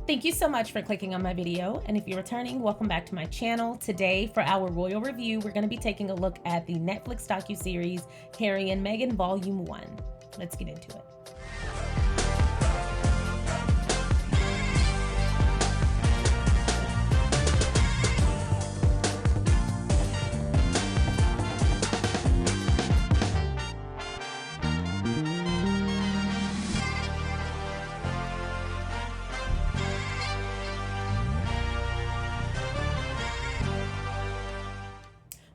Thank you so much for clicking on my video, and if you're returning, welcome back to my channel. Today, for our royal review, we're going to be taking a look at the Netflix docuseries Harry and Meghan Volume 1. Let's get into it.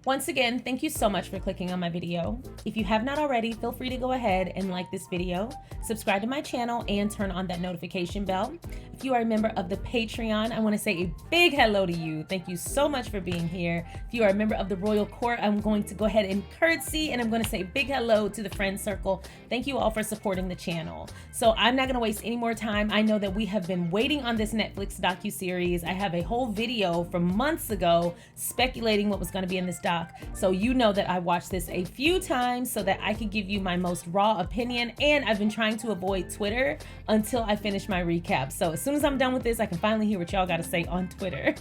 Once again, thank you so much for clicking on my video. If you have not already, feel free to go ahead and like this video, subscribe to my channel, and turn on that notification bell. If you are a member of the Patreon, I want to say a big hello to you. Thank you so much for being here. If you are a member of the Royal Court, I'm going to go ahead and curtsy, and I'm going to say a big hello to the friend circle. Thank you all for supporting the channel. So I'm not going to waste any more time. I know that we have been waiting on this Netflix docuseries. I have a whole video from months ago speculating what was going to be in this doc. So you know that I watched this a few times so that I could give you my most raw opinion, and I've been trying to avoid Twitter until I finish my recap. So as soon as I'm done with this, I can finally hear what y'all got to say on Twitter.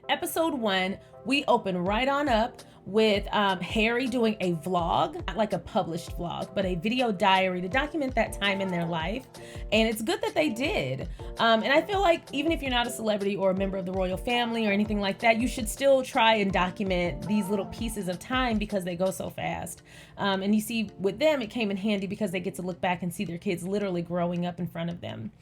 Episode 1, we open right on up with Harry doing a vlog, not like a published vlog, but a video diary to document that time in their life. And it's good that they did. And I feel like even if you're not a celebrity or a member of the royal family or anything like that, you should still try and document these little pieces of time because they go so fast. And you see with them, it came in handy because they get to look back and see their kids literally growing up in front of them.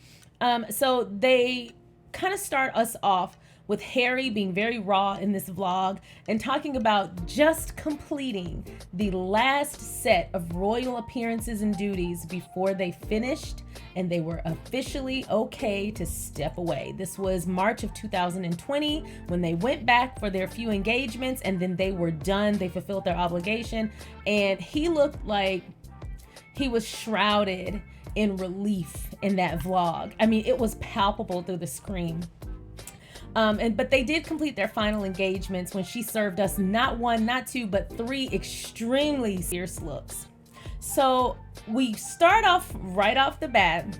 So they kind of start us off with Harry being very raw in this vlog and talking about just completing the last set of royal appearances and duties before they finished and they were officially okay to step away. This was March of 2020 when they went back for their few engagements and then they were done. They fulfilled their obligation, and he looked like he was shrouded in relief in that vlog. I mean, it was palpable through the screen. But they did complete their final engagements when she served us not one, not two, but 3 extremely fierce looks. So we start off right off the bat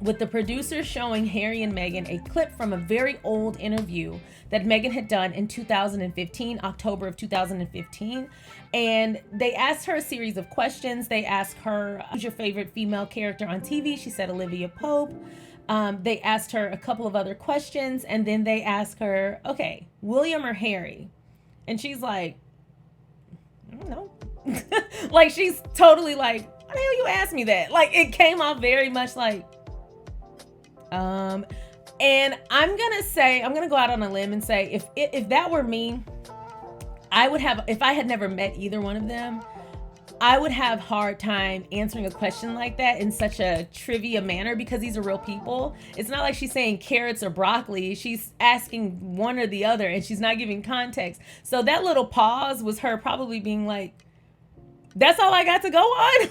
with the producer showing Harry and Meghan a clip from a very old interview that Meghan had done in 2015, October of 2015. And they asked her a series of questions. They asked her, who's your favorite female character on TV? She said Olivia Pope. They asked her a couple of other questions, and then they asked her, okay, William or Harry? And she's like, I don't know. Like, she's totally like, why the hell you asked me that? Like, it came off very much like, and I'm gonna go out on a limb and say, if that were me, I would have, if I had never met either one of them, I would have hard time answering a question like that in such a trivia manner because these are real people. It's not like she's saying carrots or broccoli. She's asking one or the other and she's not giving context. So that little pause was her probably being like, that's all I got to go on.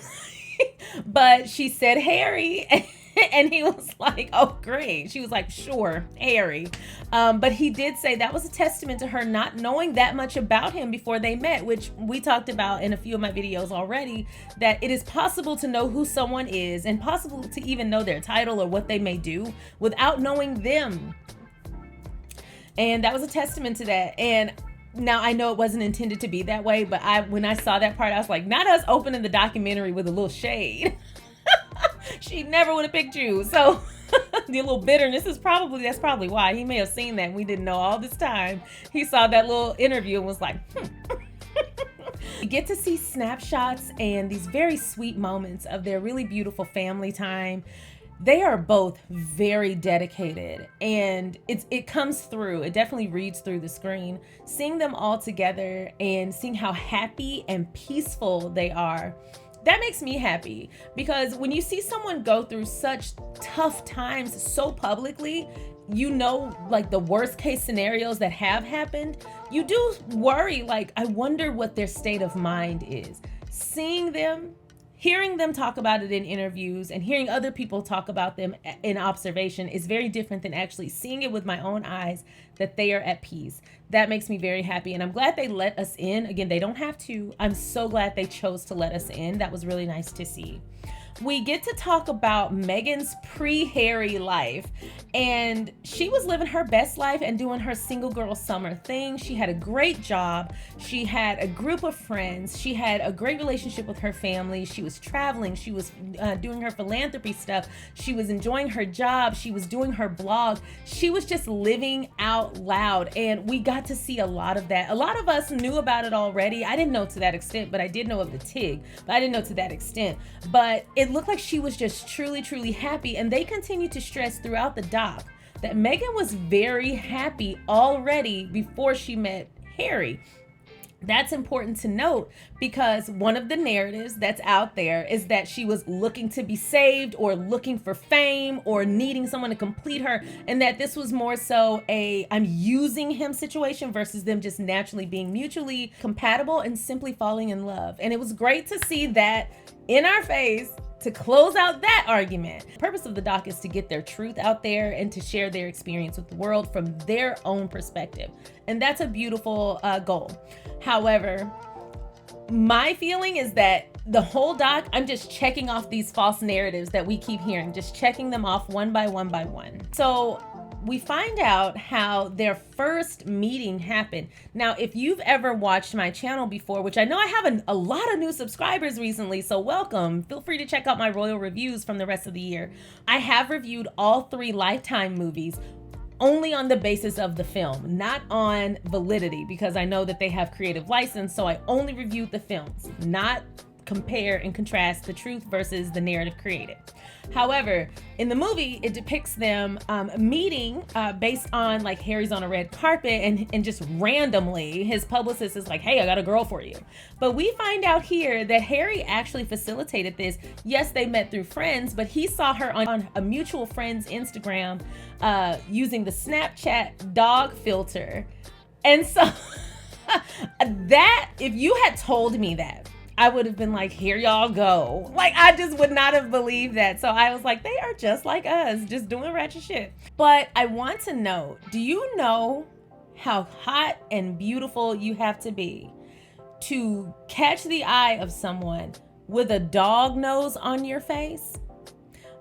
But she said Harry. And he was like, oh, great. She was like, sure, Harry. But he did say that was a testament to her not knowing that much about him before they met, which we talked about in a few of my videos already, that it is possible to know who someone is and possible to even know their title or what they may do without knowing them. And that was a testament to that. And now I know it wasn't intended to be that way, but when I saw that part, I was like, not us opening the documentary with a little shade. She never would have picked you. So the little bitterness is that's probably why he may have seen that. We didn't know all this time. He saw that little interview and was like, You get to see snapshots and these very sweet moments of their really beautiful family time. They are both very dedicated, and it comes through. It definitely reads through the screen. Seeing them all together and seeing how happy and peaceful they are, that makes me happy, because when you see someone go through such tough times so publicly, you know, like the worst case scenarios that have happened, you do worry, like, I wonder what their state of mind is. Seeing them hearing them talk about it in interviews and hearing other people talk about them in observation is very different than actually seeing it with my own eyes that they are at peace. That makes me very happy, and I'm glad they let us in. Again, they don't have to. I'm so glad they chose to let us in. That was really nice to see. We get to talk about Meghan's pre-Harry life, and she was living her best life and doing her single girl summer thing. She had a great job. She had a group of friends. She had a great relationship with her family. She was traveling. She was doing her philanthropy stuff. She was enjoying her job. She was doing her blog. She was just living out loud, and we got to see a lot of that. A lot of us knew about it already. I didn't know to that extent, but I did know of the TIG, but I didn't know to that extent. But it looked like she was just truly happy, and they continued to stress throughout the doc that Meghan was very happy already before she met Harry. That's important to note, because one of the narratives that's out there is that she was looking to be saved or looking for fame or needing someone to complete her, and that this was more so a I'm using him situation versus them just naturally being mutually compatible and simply falling in love. And it was great to see that in our face to close out that argument. The purpose of the doc is to get their truth out there and to share their experience with the world from their own perspective. And that's a beautiful goal. However, my feeling is that the whole doc, I'm just checking off these false narratives that we keep hearing, just checking them off one by one. So we find out how their first meeting happened. Now, if you've ever watched my channel before, which I know I have a lot of new subscribers recently, so welcome. Feel free to check out my royal reviews from the rest of the year. I have reviewed all 3 Lifetime movies only on the basis of the film, not on validity, because I know that they have creative license, so I only reviewed the films, not compare and contrast the truth versus the narrative created. However, in the movie, it depicts them meeting based on like Harry's on a red carpet and just randomly his publicist is like, hey, I got a girl for you. But we find out here that Harry actually facilitated this. Yes, they met through friends, but he saw her on a mutual friend's Instagram using the Snapchat dog filter. And so that, if you had told me that, I would have been like, here y'all go. Like, I just would not have believed that. So I was like, they are just like us, just doing ratchet shit. But I want to know, do you know how hot and beautiful you have to be to catch the eye of someone with a dog nose on your face?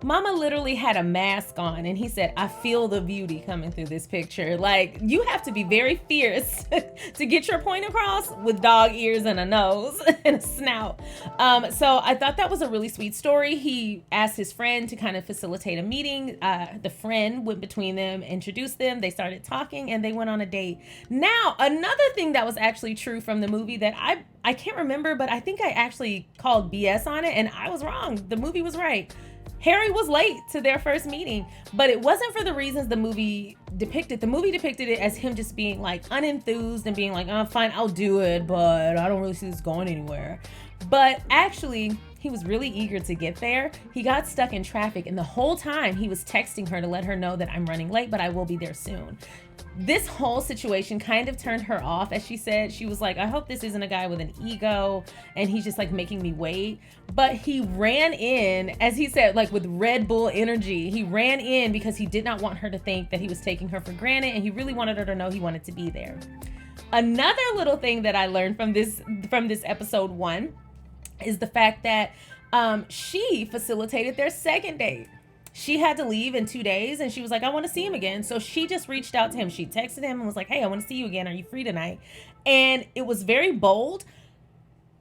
Mama literally had a mask on, and he said, I feel the beauty coming through this picture. Like, you have to be very fierce to get your point across with dog ears and a nose and a snout. So I thought that was a really sweet story. He asked his friend to kind of facilitate a meeting. The friend went between them, introduced them, they started talking, and they went on a date. Now, another thing that was actually true from the movie that I can't remember, but I think I actually called BS on it, and I was wrong. The movie was right. Harry was late to their first meeting, but it wasn't for the reasons the movie depicted. The movie depicted it as him just being like unenthused and being like, oh, fine, I'll do it, but I don't really see this going anywhere. But actually, he was really eager to get there. He got stuck in traffic, and the whole time he was texting her to let her know that I'm running late, but I will be there soon. This whole situation kind of turned her off, as she said. She was like, I hope this isn't a guy with an ego and he's just like making me wait. But he ran in, as he said, like with Red Bull energy. He ran in because he did not want her to think that he was taking her for granted, and he really wanted her to know he wanted to be there. Another little thing that I learned from this episode 1 is the fact that she facilitated their second date. She had to leave in 2 days, and she was like, I want to see him again. So she just reached out to him. She texted him and was like, hey, I want to see you again. Are you free tonight? And it was very bold,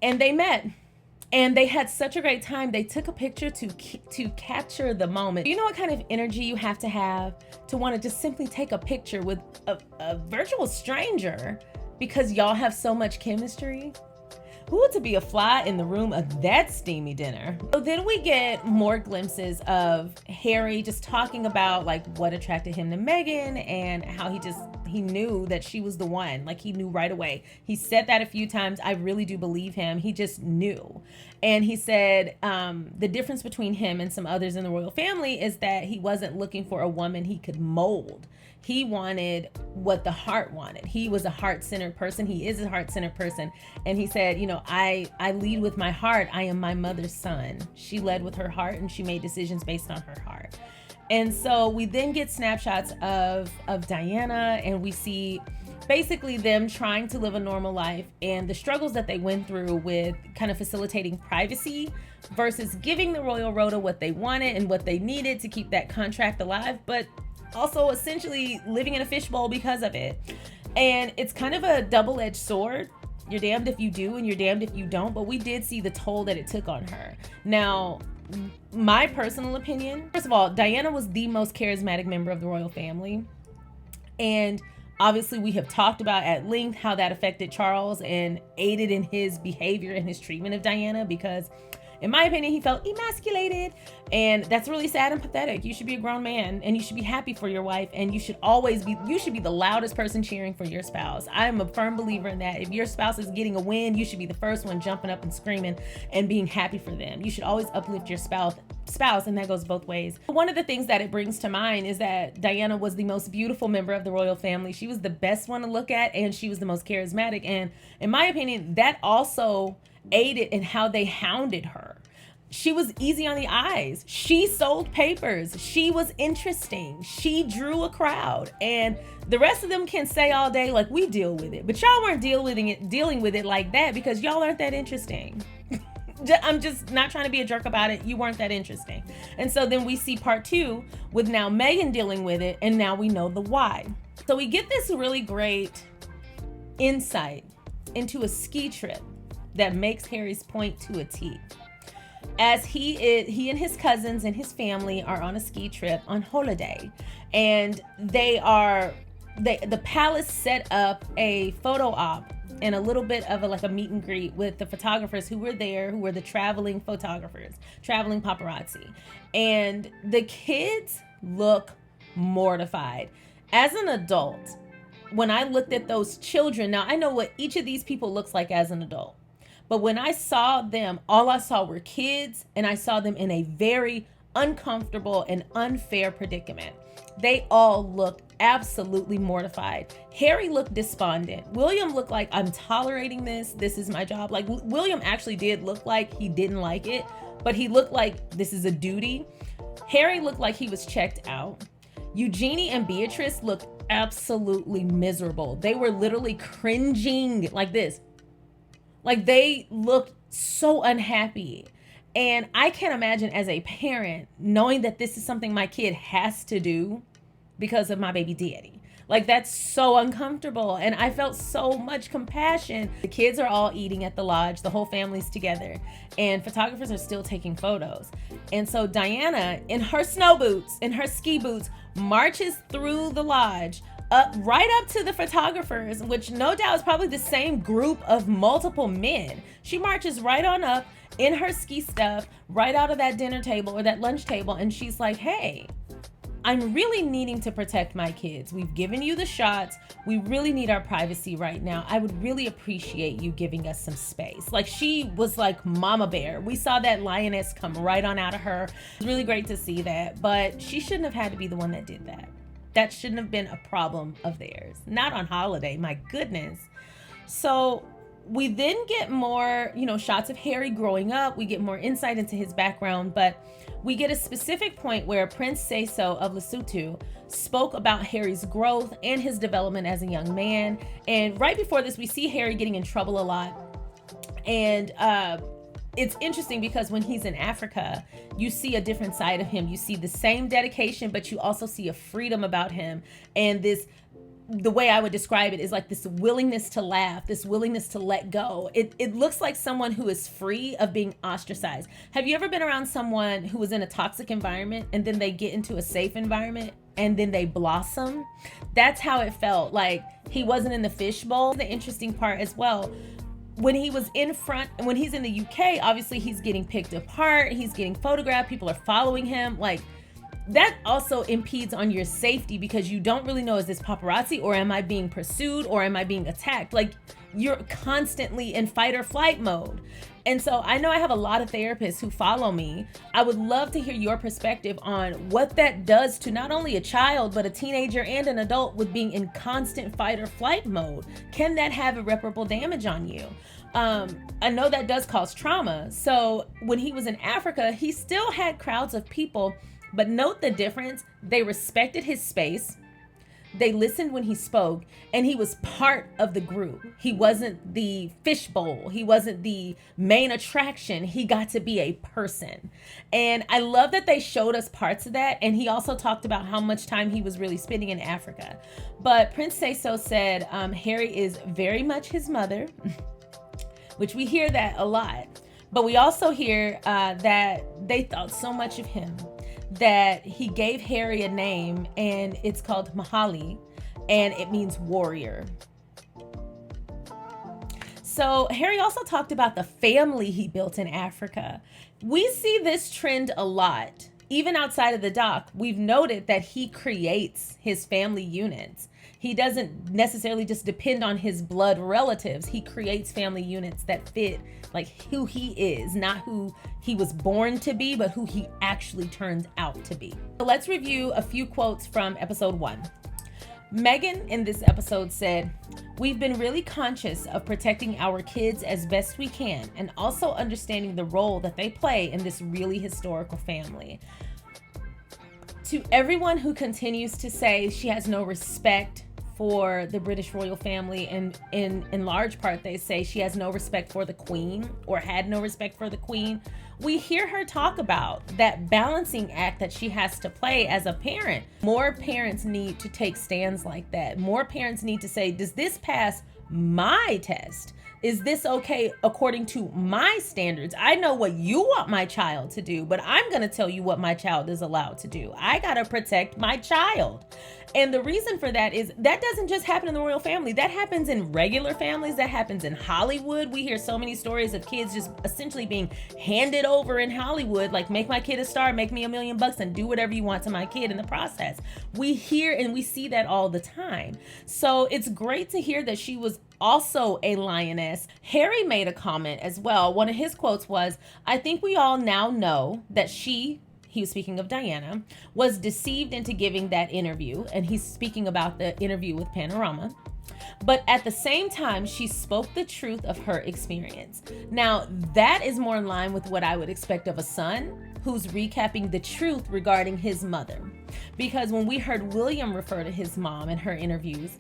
and they met. And they had such a great time. They took a picture to capture the moment. You know what kind of energy you have to want to just simply take a picture with a virtual stranger because y'all have so much chemistry? Who to be a fly in the room of that steamy dinner? So then we get more glimpses of Harry just talking about like what attracted him to Meghan and how he He knew that she was the one. Like, he knew right away. He said that a few times. I really do believe him. He just knew. And he said the difference between him and some others in the royal family is that he wasn't looking for a woman he could mold. He wanted what the heart wanted. He was a heart-centered person. He is a heart-centered person. And he said, you know, I lead with my heart. I am my mother's son. She led with her heart, and she made decisions based on her heart. And so we then get snapshots of Diana, and we see basically them trying to live a normal life and the struggles that they went through with kind of facilitating privacy versus giving the royal rota what they wanted and what they needed to keep that contract alive, but also essentially living in a fishbowl because of it. And it's kind of a double-edged sword. You're damned if you do and you're damned if you don't, but we did see the toll that it took on her. Now, my personal opinion, first of all, Diana was the most charismatic member of the royal family. And obviously we have talked about at length how that affected Charles and aided in his behavior and his treatment of Diana, because in my opinion, he felt emasculated, and that's really sad and pathetic. You should be a grown man, and you should be happy for your wife, and you should be the loudest person cheering for your spouse. I'm a firm believer in that. If your spouse is getting a win, you should be the first one jumping up and screaming and being happy for them. You should always uplift your spouse, and that goes both ways. One of the things that it brings to mind is that Diana was the most beautiful member of the royal family. She was the best one to look at, and she was the most charismatic. And in my opinion, that also aided in how they hounded her. She was easy on the eyes. She sold papers. She was interesting. She drew a crowd. And the rest of them can say all day, like, we deal with it. But y'all weren't dealing with it like that because y'all aren't that interesting. I'm just not trying to be a jerk about it. You weren't that interesting. And so then we see part 2 with now Meghan dealing with it, and now we know the why. So we get this really great insight into a ski trip that makes Harry's point to a T. As he and his cousins and his family are on a ski trip on holiday, and the palace set up a photo op and a little bit of a meet and greet with the photographers who were there, who were the traveling photographers, traveling paparazzi. And the kids look mortified. As an adult, when I looked at those children, now I know what each of these people looks like as an adult. But when I saw them, all I saw were kids, and I saw them in a very uncomfortable and unfair predicament. They all looked absolutely mortified. Harry looked despondent. William looked like, I'm tolerating this. This is my job. Like, William actually did look like he didn't like it, but he looked like this is a duty. Harry looked like he was checked out. Eugenie and Beatrice looked absolutely miserable. They were literally cringing like this. Like, they looked so unhappy. And I can't imagine as a parent knowing that this is something my kid has to do because of my baby daddy. Like, that's so uncomfortable. And I felt so much compassion. The kids are all eating at the lodge. The whole family's together. And photographers are still taking photos. And so Diana, in her snow boots, in her ski boots, marches through the lodge, right up to the photographers, which no doubt is probably the same group of multiple men. She marches right on up in her ski stuff, right out of that dinner table or that lunch table, and she's like, hey, I'm really needing to protect my kids. We've given you the shots. We really need our privacy right now. I would really appreciate you giving us some space. Like, she was like mama bear. We saw that lioness come right on out of her. It's really great to see that, but she shouldn't have had to be the one that did that. That shouldn't have been a problem of theirs. Not on holiday, my goodness. So we then get more, shots of Harry growing up. We get more insight into his background, but we get a specific point where Prince Seso of Lesotho spoke about Harry's growth and his development as a young man. And right before this, we see Harry getting in trouble a lot. And it's interesting because when he's in Africa, you see a different side of him. You see the same dedication, but you also see a freedom about him. And the way I would describe it is like this willingness to laugh, this willingness to let go. It looks like someone who is free of being ostracized. Have you ever been around someone who was in a toxic environment and then they get into a safe environment and then they blossom? That's how it felt. Like, he wasn't in the fishbowl. The interesting part as well, when he was in front, and when he's in the UK, obviously he's getting picked apart, he's getting photographed, people are following him. Like, that also impedes on your safety, because you don't really know, is this paparazzi, or am I being pursued, or am I being attacked? Like, you're constantly in fight or flight mode. And so I know I have a lot of therapists who follow me. I would love to hear your perspective on what that does to not only a child, but a teenager and an adult with being in constant fight or flight mode. Can that have irreparable damage on you? I know that does cause trauma. So when he was in Africa, he still had crowds of people, but note the difference. They respected his space. They listened when he spoke, and he was part of the group. He wasn't the fishbowl. He wasn't the main attraction. He got to be a person. And I love that they showed us parts of that. And he also talked about how much time he was really spending in Africa. But Prince Say So said Harry is very much his mother, which we hear that a lot. But we also hear that they thought so much of him that he gave Harry a name, and it's called Mahali, and it means warrior. So Harry also talked about the family he built in Africa. We see this trend a lot. Even outside of the doc, we've noted that he creates his family units. He doesn't necessarily just depend on his blood relatives. He creates family units that fit like who he is, not who he was born to be, but who he actually turns out to be. So let's review a few quotes from episode 1. Meghan in this episode said, "We've been really conscious of protecting our kids as best we can, and also understanding the role that they play in this really historical family." To everyone who continues to say she has no respect for the British royal family, and in large part they say she has no respect for the Queen, or had no respect for the Queen, we hear her talk about that balancing act that she has to play as a parent. More parents need to take stands like that. More parents need to say, does this pass my test? Is this okay according to my standards? I know what you want my child to do, but I'm going to tell you what my child is allowed to do. I got to protect my child. And the reason for that is that doesn't just happen in the royal family. That happens in regular families. That happens in Hollywood. We hear so many stories of kids just essentially being handed over in Hollywood, like, make my kid a star, make me $1 million and do whatever you want to my kid in the process. We hear and we see that all the time. So it's great to hear that she was also a lioness. Harry made a comment as well. One of his quotes was, "I think we all now know that he was speaking of Diana, was deceived into giving that interview." And he's speaking about the interview with Panorama. "But at the same time, she spoke the truth of her experience." Now, that is more in line with what I would expect of a son who's recapping the truth regarding his mother. Because when we heard William refer to his mom in her interviews,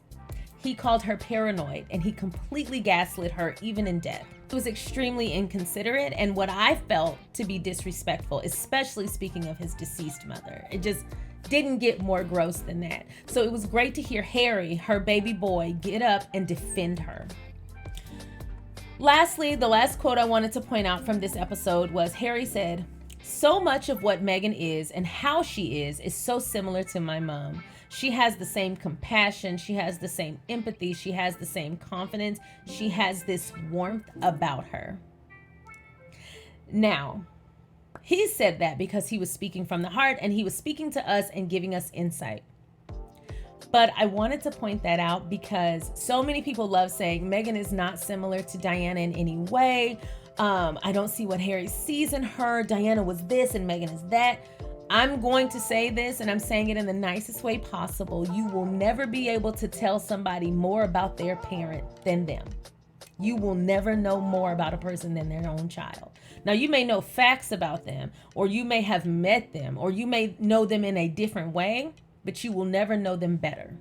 he called her paranoid, and he completely gaslit her, even in death. It was extremely inconsiderate, and what I felt to be disrespectful, especially speaking of his deceased mother. It just didn't get more gross than that. So it was great to hear Harry, her baby boy, get up and defend her. Lastly, the last quote I wanted to point out from this episode was Harry said, "So much of what Meghan is and how she is so similar to my mom. She has the same compassion, she has the same empathy, she has the same confidence, she has this warmth about her." Now, he said that because he was speaking from the heart, and he was speaking to us and giving us insight. But I wanted to point that out because so many people love saying Meghan is not similar to Diana in any way. I don't see what Harry sees in her. Diana was this and Meghan is that. I'm going to say this, and I'm saying it in the nicest way possible. You will never be able to tell somebody more about their parent than them. You will never know more about a person than their own child. Now, you may know facts about them, or you may have met them, or you may know them in a different way, but you will never know them better.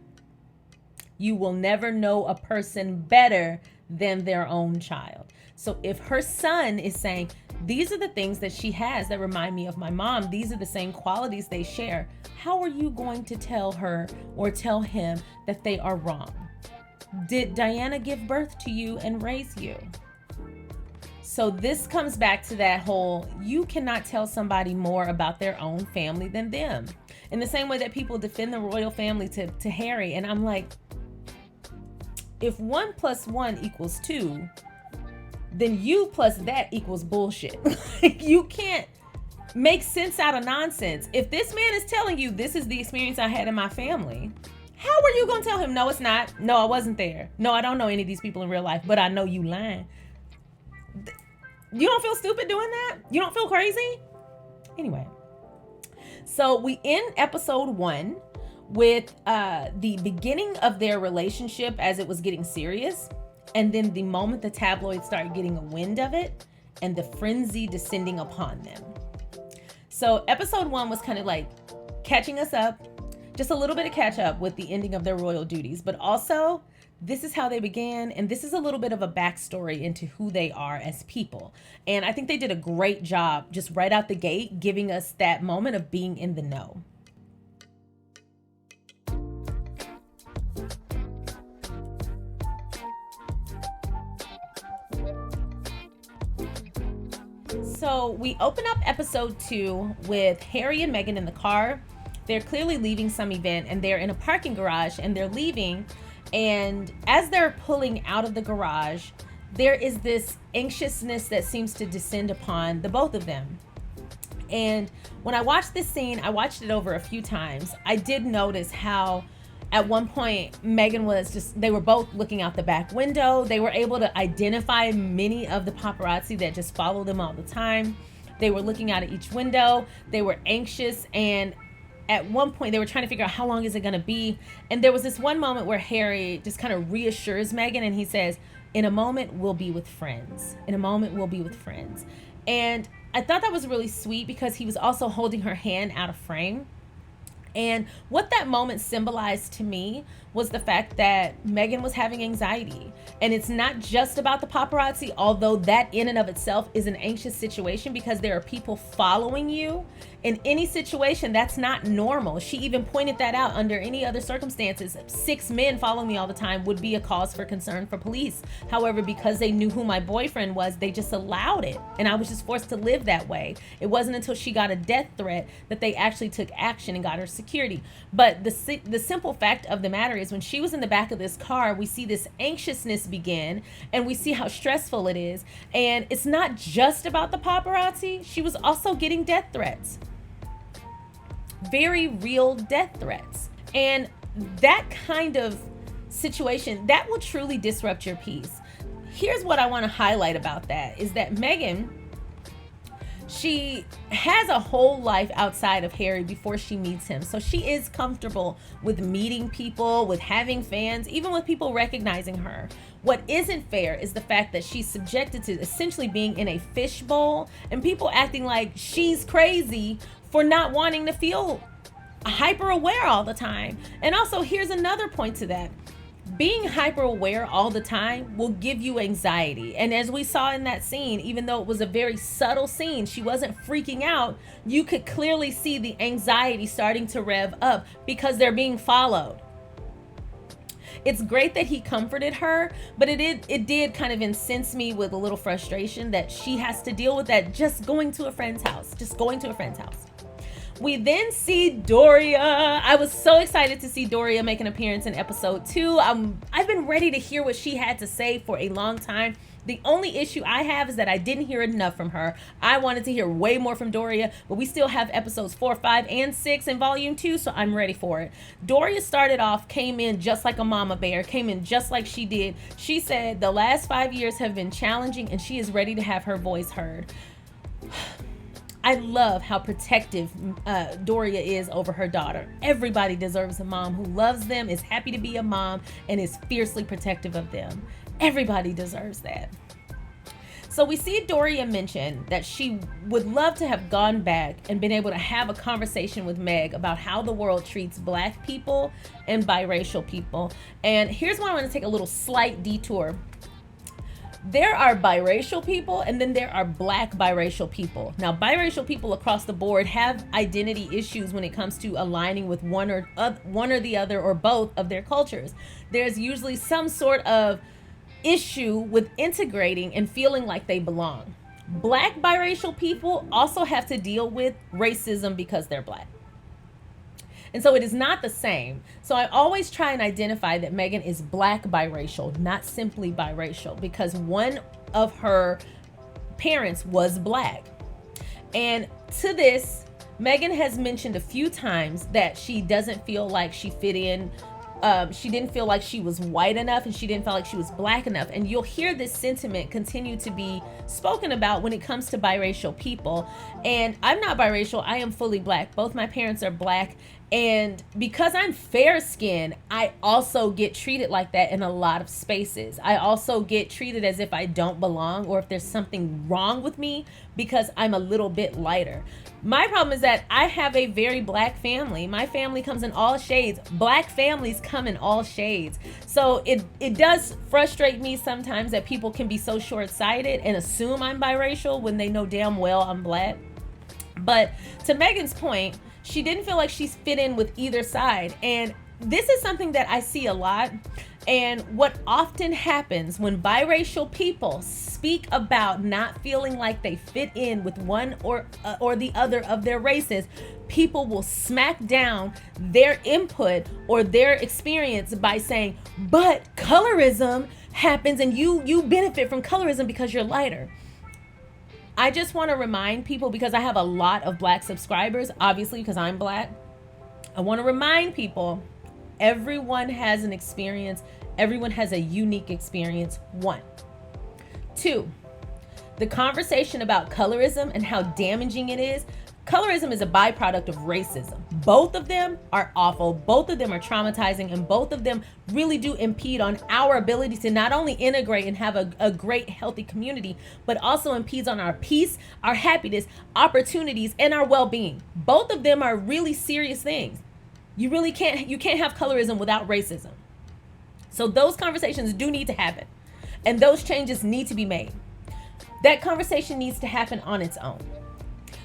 You will never know a person better than their own child. So if her son is saying, these are the things that she has that remind me of my mom, these are the same qualities they share, how are you going to tell her or tell him that they are wrong? Did Diana give birth to you and raise you? So this comes back to that whole, you cannot tell somebody more about their own family than them. In the same way that people defend the royal family to Harry, and I'm like, if 1 + 1 = 2, then you plus that equals bullshit. You can't make sense out of nonsense. If this man is telling you this is the experience I had in my family, how are you gonna tell him, no, it's not? No, I wasn't there. No, I don't know any of these people in real life, but I know you lying. You don't feel stupid doing that? You don't feel crazy? Anyway, so we end episode 1 with the beginning of their relationship as it was getting serious, and then the moment the tabloids started getting a wind of it and the frenzy descending upon them. So episode 1 was kind of like catching us up, just a little bit of catch up with the ending of their royal duties, but also this is how they began, and this is a little bit of a backstory into who they are as people. And I think they did a great job just right out the gate, giving us that moment of being in the know. So we open up episode 2 with Harry and Meghan in the car. They're clearly leaving some event, and they're in a parking garage, and they're leaving. And as they're pulling out of the garage, there is this anxiousness that seems to descend upon the both of them. And when I watched this scene, I watched it over a few times. I did notice how at one point Meghan they were both looking out the back window. They were able to identify many of the paparazzi that just follow them all the time. They were looking out at each window. They were anxious, and at one point they were trying to figure out how long is it going to be. And there was this one moment where Harry just kind of reassures Meghan, and he says, in a moment we'll be with friends. In a moment we'll be with friends. And I thought that was really sweet because he was also holding her hand out of frame. And what that moment symbolized to me was the fact that Meghan was having anxiety. And it's not just about the paparazzi, although that in and of itself is an anxious situation because there are people following you. In any situation, that's not normal. She even pointed that out. Under any other circumstances, 6 men following me all the time would be a cause for concern for police. However, because they knew who my boyfriend was, they just allowed it. And I was just forced to live that way. It wasn't until she got a death threat that they actually took action and got her security. But the simple fact of the matter is, when she was in the back of this car, we see this anxiousness begin, and we see how stressful it is. And it's not just about the paparazzi. She was also getting death threats. Very real death threats. And that kind of situation, that will truly disrupt your peace. Here's what I want to highlight about that is that Meghan, she has a whole life outside of Harry before she meets him. So she is comfortable with meeting people, with having fans, even with people recognizing her. What isn't fair is the fact that she's subjected to essentially being in a fishbowl and people acting like she's crazy for not wanting to feel hyper aware all the time. And also, here's another point to that. Being hyper aware all the time will give you anxiety. And as we saw in that scene, even though it was a very subtle scene, she wasn't freaking out. You could clearly see the anxiety starting to rev up because they're being followed. It's great that he comforted her, but it did kind of incense me with a little frustration that she has to deal with that just going to a friend's house. We then see Doria. I was so excited to see Doria make an appearance in episode 2. I've been ready to hear what she had to say for a long time. The only issue I have is that I didn't hear enough from her. I wanted to hear way more from Doria, but we still have episodes 4, 5, and 6 in volume 2, so I'm ready for it. Doria came in just like a mama bear, came in just like she did. She said the last 5 years have been challenging, and she is ready to have her voice heard. I love how protective Doria is over her daughter. Everybody deserves a mom who loves them, is happy to be a mom, and is fiercely protective of them. Everybody deserves that. So we see Doria mention that she would love to have gone back and been able to have a conversation with Meg about how the world treats Black people and biracial people. And here's why I want to take a little slight detour. There are biracial people, and then there are Black biracial people. Now, biracial people across the board have identity issues when it comes to aligning with one or the other or both of their cultures. There's usually some sort of issue with integrating and feeling like they belong. Black biracial people also have to deal with racism because they're Black. And so it is not the same. So I always try and identify that Meghan is Black biracial, not simply biracial, because one of her parents was Black. And To this, Meghan has mentioned a few times that she doesn't feel like she fit in. She didn't feel like she was white enough, and she didn't feel like she was black enough. And you'll hear this sentiment continue to be spoken about when it comes to biracial people. And I'm not biracial. I am fully black. Both my parents are black. And because I'm fair-skinned, I also get treated like that in a lot of spaces. I also get treated as if I don't belong, or if there's something wrong with me because I'm a little bit lighter. My problem is that I have a very black family. My family comes in all shades. Black families come in all shades. So it does frustrate me sometimes that people can be so short-sighted and assume I'm biracial when they know damn well I'm black. But to Meghan's point, she didn't feel like she fit in with either side. And this is something that I see a lot. And what often happens when biracial people speak about not feeling like they fit in with one or the other of their races, people will smack down their input or their experience by saying, but colorism happens and you benefit from colorism because you're lighter. I just want to remind people, because I have a lot of black subscribers, obviously because I'm black. I want to remind people, everyone has an experience. Everyone has a unique experience. 1. 2, the conversation about colorism and how damaging it is. Colorism is a byproduct of racism. Both of them are awful. Both of them are traumatizing, and both of them really do impede on our ability to not only integrate and have a great, healthy community, but also impedes on our peace, our happiness, opportunities, and our well-being. Both of them are really serious things. You can't have colorism without racism. So those conversations do need to happen, and those changes need to be made. That conversation needs to happen on its own.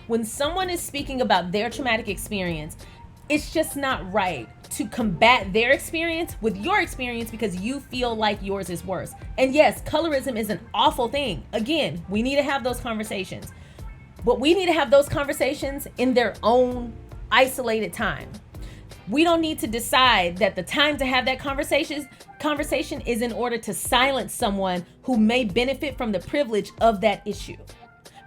When someone is speaking about their traumatic experience, it's just not right to combat their experience with your experience because you feel like yours is worse. And yes, colorism is an awful thing. Again, we need to have those conversations, but we need to have those conversations in their own isolated time. We don't need to decide that the time to have that conversation is in order to silence someone who may benefit from the privilege of that issue.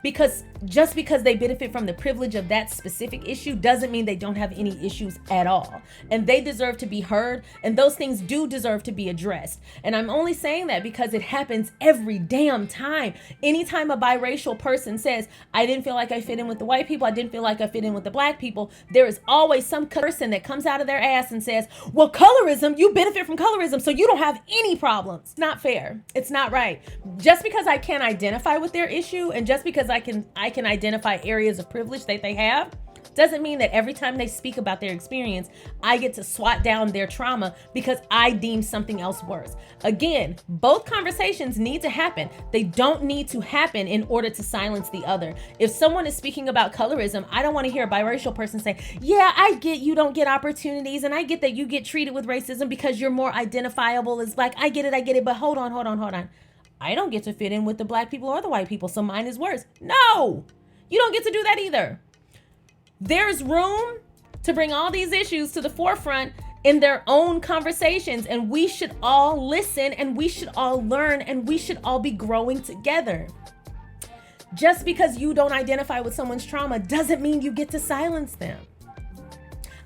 Because just because they benefit from the privilege of that specific issue doesn't mean they don't have any issues at all. And they deserve to be heard, and those things do deserve to be addressed. And I'm only saying that because it happens every damn time. Anytime a biracial person says, I didn't feel like I fit in with the white people, I didn't feel like I fit in with the black people, there is always some person that comes out of their ass and says, well, colorism, you benefit from colorism, so you don't have any problems. It's not fair. It's not right. Just because I can't identify with their issue, and just because I can identify areas of privilege that they have, doesn't mean that every time they speak about their experience, I get to swat down their trauma because I deem something else worse. Again, both conversations need to happen. They don't need to happen in order to silence the other. If someone is speaking about colorism, I don't want to hear a biracial person say, yeah, I get you don't get opportunities, and I get that you get treated with racism because you're more identifiable as black. I get it, but hold on. I don't get to fit in with the black people or the white people, so mine is worse. No, you don't get to do that either. There's room to bring all these issues to the forefront in their own conversations, and we should all listen, and we should all learn, and we should all be growing together. Just because you don't identify with someone's trauma doesn't mean you get to silence them.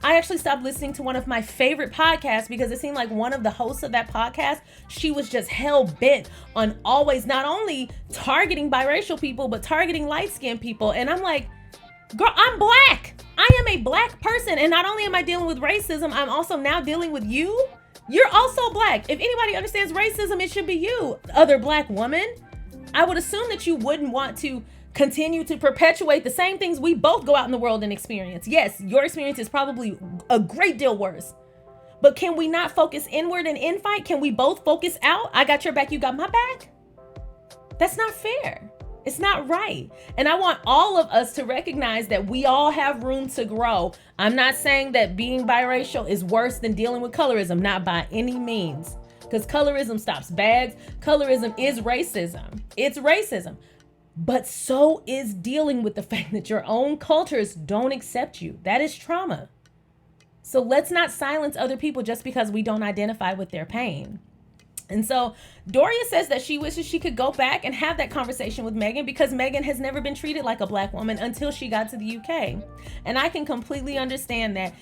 I actually stopped listening to one of my favorite podcasts because it seemed like one of the hosts of that podcast, she was just hell-bent on always not only targeting biracial people, but targeting light-skinned people. And I'm like, girl, I'm black. I am a black person. And not only am I dealing with racism, I'm also now dealing with you. You're also black. If anybody understands racism, it should be you, other black woman. I would assume that you wouldn't want to continue to perpetuate the same things we both go out in the world and experience. Yes, your experience is probably a great deal worse. But can we not focus inward and infight? Can we both focus out? I got your back, you got my back? That's not fair. It's not right. And I want all of us to recognize that we all have room to grow. I'm not saying that being biracial is worse than dealing with colorism, not by any means. Because colorism stops bags. Colorism is racism. It's racism. But so is dealing with the fact that your own cultures don't accept you. That is trauma. So let's not silence other people just because we don't identify with their pain. And so Doria says that she wishes she could go back and have that conversation with Meghan because Meghan has never been treated like a black woman until she got to the UK. And I can completely understand that.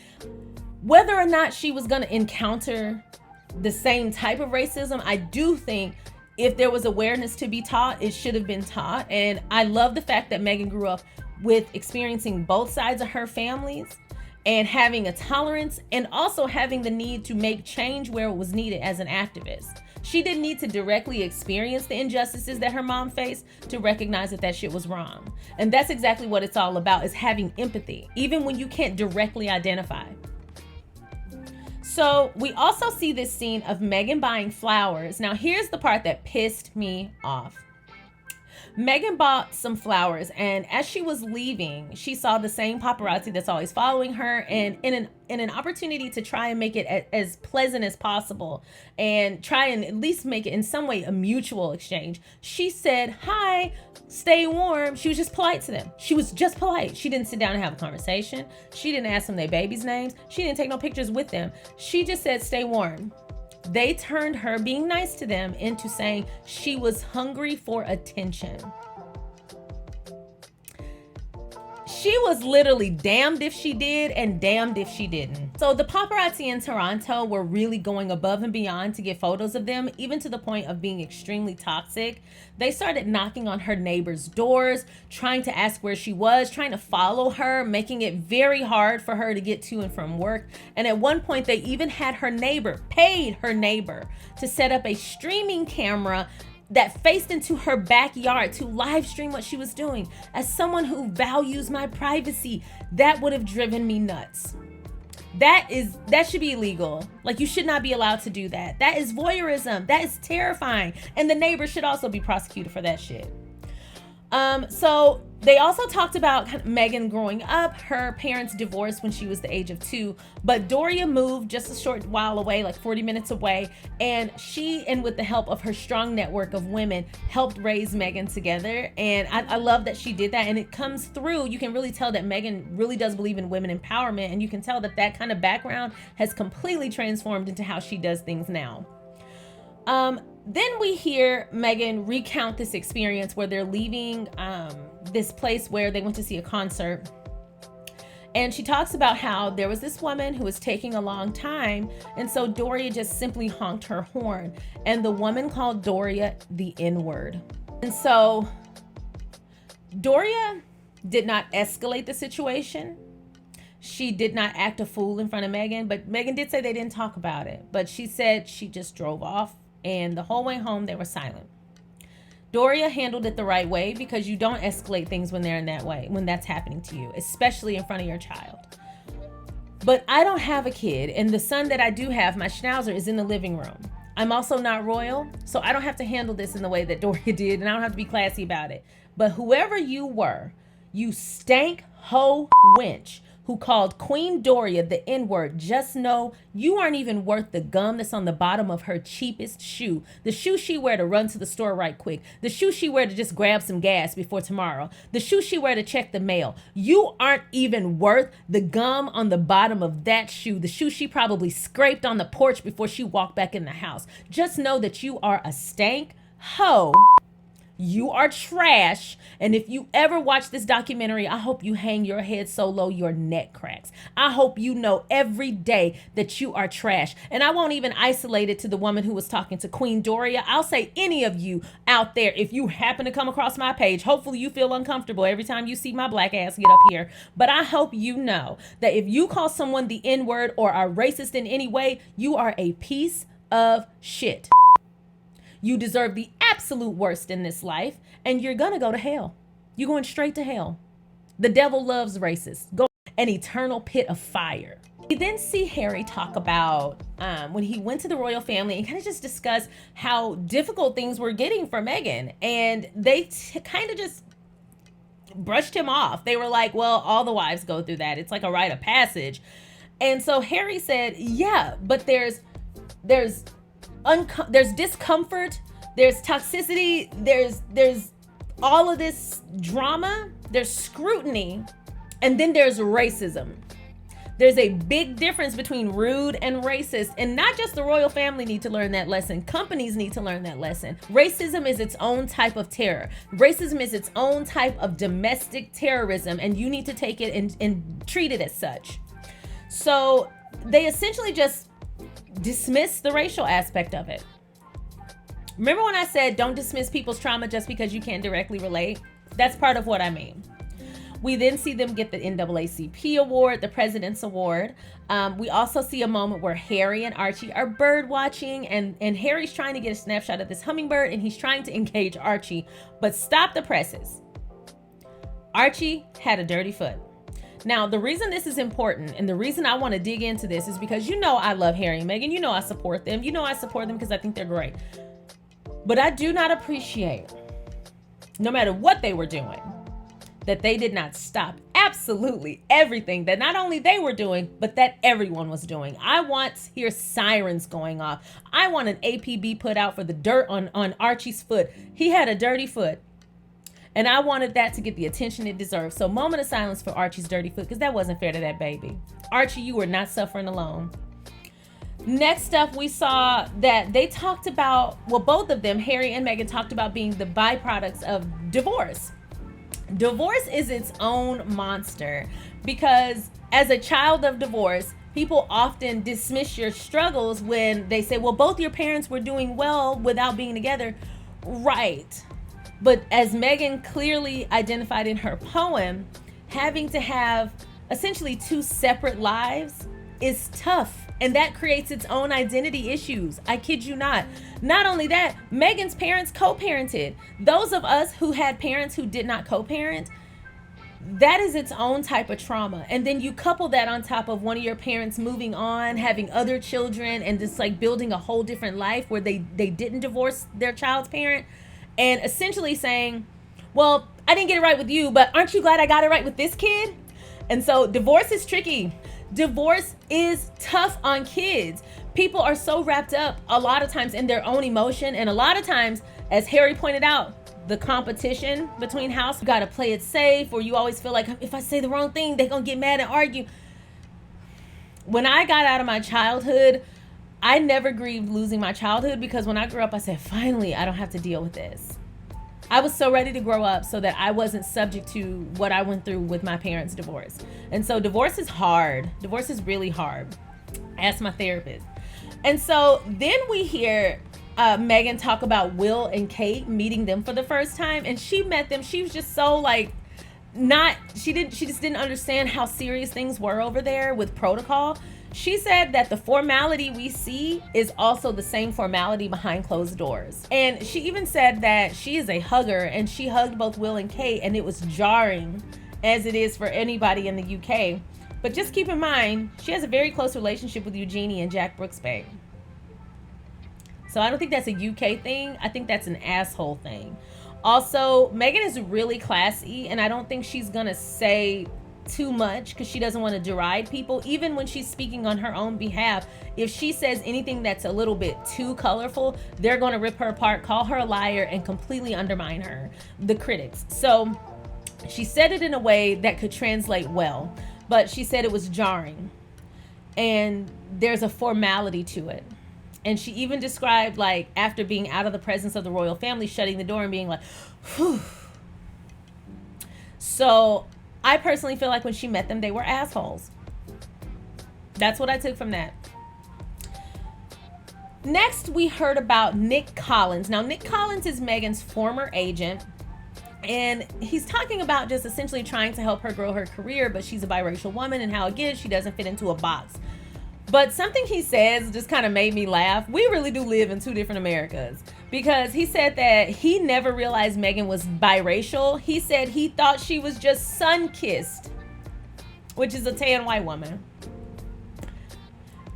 Whether or not she was going to encounter the same type of racism, I do think if there was awareness to be taught, it should have been taught. And I love the fact that Meghan grew up with experiencing both sides of her families and having a tolerance and also having the need to make change where it was needed as an activist. She didn't need to directly experience the injustices that her mom faced to recognize that that shit was wrong. And that's exactly what it's all about, is having empathy, even when you can't directly identify. So we also see this scene of Meghan buying flowers. Now here's the part that pissed me off. Meghan bought some flowers, and as she was leaving, she saw the same paparazzi that's always following her, and in an opportunity to try and make it as pleasant as possible and try and at least make it in some way a mutual exchange, she said, "Hi, stay warm." She was just polite to them. She was just polite. She didn't sit down and have a conversation. She didn't ask them their babies' names. She didn't take no pictures with them. She just said, "Stay warm." They turned her being nice to them into saying she was hungry for attention. She was literally damned if she did and damned if she didn't. So the paparazzi in Toronto were really going above and beyond to get photos of them, even to the point of being extremely toxic. They started knocking on her neighbors' doors, trying to ask where she was, trying to follow her, making it very hard for her to get to and from work. And at one point, they even had her neighbor, paid her neighbor to set up a streaming camera that faced into her backyard to live stream what she was doing. As someone who values my privacy, that would have driven me nuts. That should be illegal. Like, you should not be allowed to do that. That is voyeurism. That is terrifying. And the neighbor should also be prosecuted for that shit. So they also talked about Meghan growing up. Her parents divorced when she was the age of 2, but Doria moved just a short while away, like 40 minutes away. And she, and with the help of her strong network of women, helped raise Meghan together. And I love that she did that. And it comes through. You can really tell that Meghan really does believe in women empowerment. And you can tell that that kind of background has completely transformed into how she does things now. Then we hear Meghan recount this experience where they're leaving this place where they went to see a concert. And she talks about how there was this woman who was taking a long time. And so Doria just simply honked her horn. And the woman called Doria the N-word. And so Doria did not escalate the situation. She did not act a fool in front of Meghan. But Meghan did say they didn't talk about it. But she said she just drove off. And the whole way home, they were silent. Doria handled it the right way, because you don't escalate things when they're in that way, when that's happening to you, especially in front of your child. But I don't have a kid, and the son that I do have, my schnauzer, is in the living room. I'm also not royal, so I don't have to handle this in the way that Doria did, and I don't have to be classy about it. But whoever you were, you stank hoe wench who called Queen Doria the N-word, just know you aren't even worth the gum that's on the bottom of her cheapest shoe. The shoe she wear to run to the store right quick. The shoe she wear to just grab some gas before tomorrow. The shoe she wear to check the mail. You aren't even worth the gum on the bottom of that shoe. The shoe she probably scraped on the porch before she walked back in the house. Just know that you are a stank hoe. You are trash. And if you ever watch this documentary, I hope you hang your head so low your neck cracks. I hope you know every day that you are trash. And I won't even isolate it to the woman who was talking to Queen Doria. I'll say any of you out there, if you happen to come across my page, hopefully you feel uncomfortable every time you see my black ass get up here. But I hope you know that if you call someone the N-word or are racist in any way, you are a piece of shit. You deserve the absolute worst in this life, and you're gonna go to hell. You're going straight to hell. The devil loves racists. Go an eternal pit of fire. We then see Harry talk about when he went to the royal family and kind of just discuss how difficult things were getting for Meghan, and they kind of just brushed him off. They were like, well, all the wives go through that. It's like a rite of passage. And so Harry said, yeah, but there's discomfort, there's toxicity, there's all of this drama, there's scrutiny, and then there's racism. There's a big difference between rude and racist, and not just the royal family need to learn that lesson. Companies need to learn that lesson. Racism is its own type of terror. Racism is its own type of domestic terrorism, and you need to take it and treat it as such. So they essentially just dismiss the racial aspect of it. Remember when I said don't dismiss people's trauma just because you can't directly relate? That's part of what I mean. We then see them get the NAACP award, the President's Award. We also see a moment where Harry and Archie are bird watching, and Harry's trying to get a snapshot of this hummingbird, and he's trying to engage Archie, but stop the presses. Archie had a dirty foot. Now, the reason this is important and the reason I want to dig into this is because you know I love Harry and Meghan. You know I support them. You know I support them because I think they're great. But I do not appreciate, no matter what they were doing, that they did not stop absolutely everything that not only they were doing, but that everyone was doing. I want to hear sirens going off. I want an APB put out for the dirt on Archie's foot. He had a dirty foot. And I wanted that to get the attention it deserved. So moment of silence for Archie's dirty foot, because that wasn't fair to that baby. Archie, you were not suffering alone. Next up, we saw that they talked about, well, both of them, Harry and Meghan, talked about being the byproducts of divorce. Divorce is its own monster because as a child of divorce, people often dismiss your struggles when they say, well, both your parents were doing well without being together. Right. But as Meghan clearly identified in her poem, having to have essentially two separate lives is tough. And that creates its own identity issues. I kid you not. Not only that, Meghan's parents co-parented. Those of us who had parents who did not co-parent, that is its own type of trauma. And then you couple that on top of one of your parents moving on, having other children, and just like building a whole different life where they didn't divorce their child's parent, and essentially saying, well, I didn't get it right with you, but aren't you glad I got it right with this kid? And so divorce is tricky. Divorce is tough on kids. People are so wrapped up a lot of times in their own emotion. And a lot of times, as Harry pointed out, the competition between house, you got to play it safe, or you always feel like if I say the wrong thing, they're going to get mad and argue. When I got out of my childhood, I never grieved losing my childhood because when I grew up, I said, finally, I don't have to deal with this. I was so ready to grow up so that I wasn't subject to what I went through with my parents' divorce. And so divorce is hard. Divorce is really hard. Ask my therapist. And so then we hear Meghan talk about Will and Kate, meeting them for the first time. And she met them. She was just so like, she just didn't understand how serious things were over there with protocol. She said that the formality we see is also the same formality behind closed doors. And she even said that she is a hugger, and she hugged both Will and Kate, and it was jarring, as it is for anybody in the UK. But just keep in mind, she has a very close relationship with Eugenie and Jack Brooksbank. So I don't think that's a UK thing. I think that's an asshole thing. Also, Meghan is really classy, and I don't think she's gonna say too much because she doesn't want to deride people. Even when she's speaking on her own behalf, if she says anything that's a little bit too colorful, they're going to rip her apart, call her a liar, and completely undermine her, the critics. So she said it in a way that could translate well, but she said it was jarring and there's a formality to it. And she even described, like, after being out of the presence of the royal family, shutting the door and being like, whew. So I personally feel like when she met them, they were assholes. That's what I took from that. Next, we heard about Nick Collins. Now, Nick Collins is Meghan's former agent, and he's talking about just essentially trying to help her grow her career, but she's a biracial woman, and how, again, she doesn't fit into a box. But something he says just kind of made me laugh. We really do live in two different Americas, because he said that he never realized Meghan was biracial. He said he thought she was just sun-kissed, which is a tan white woman.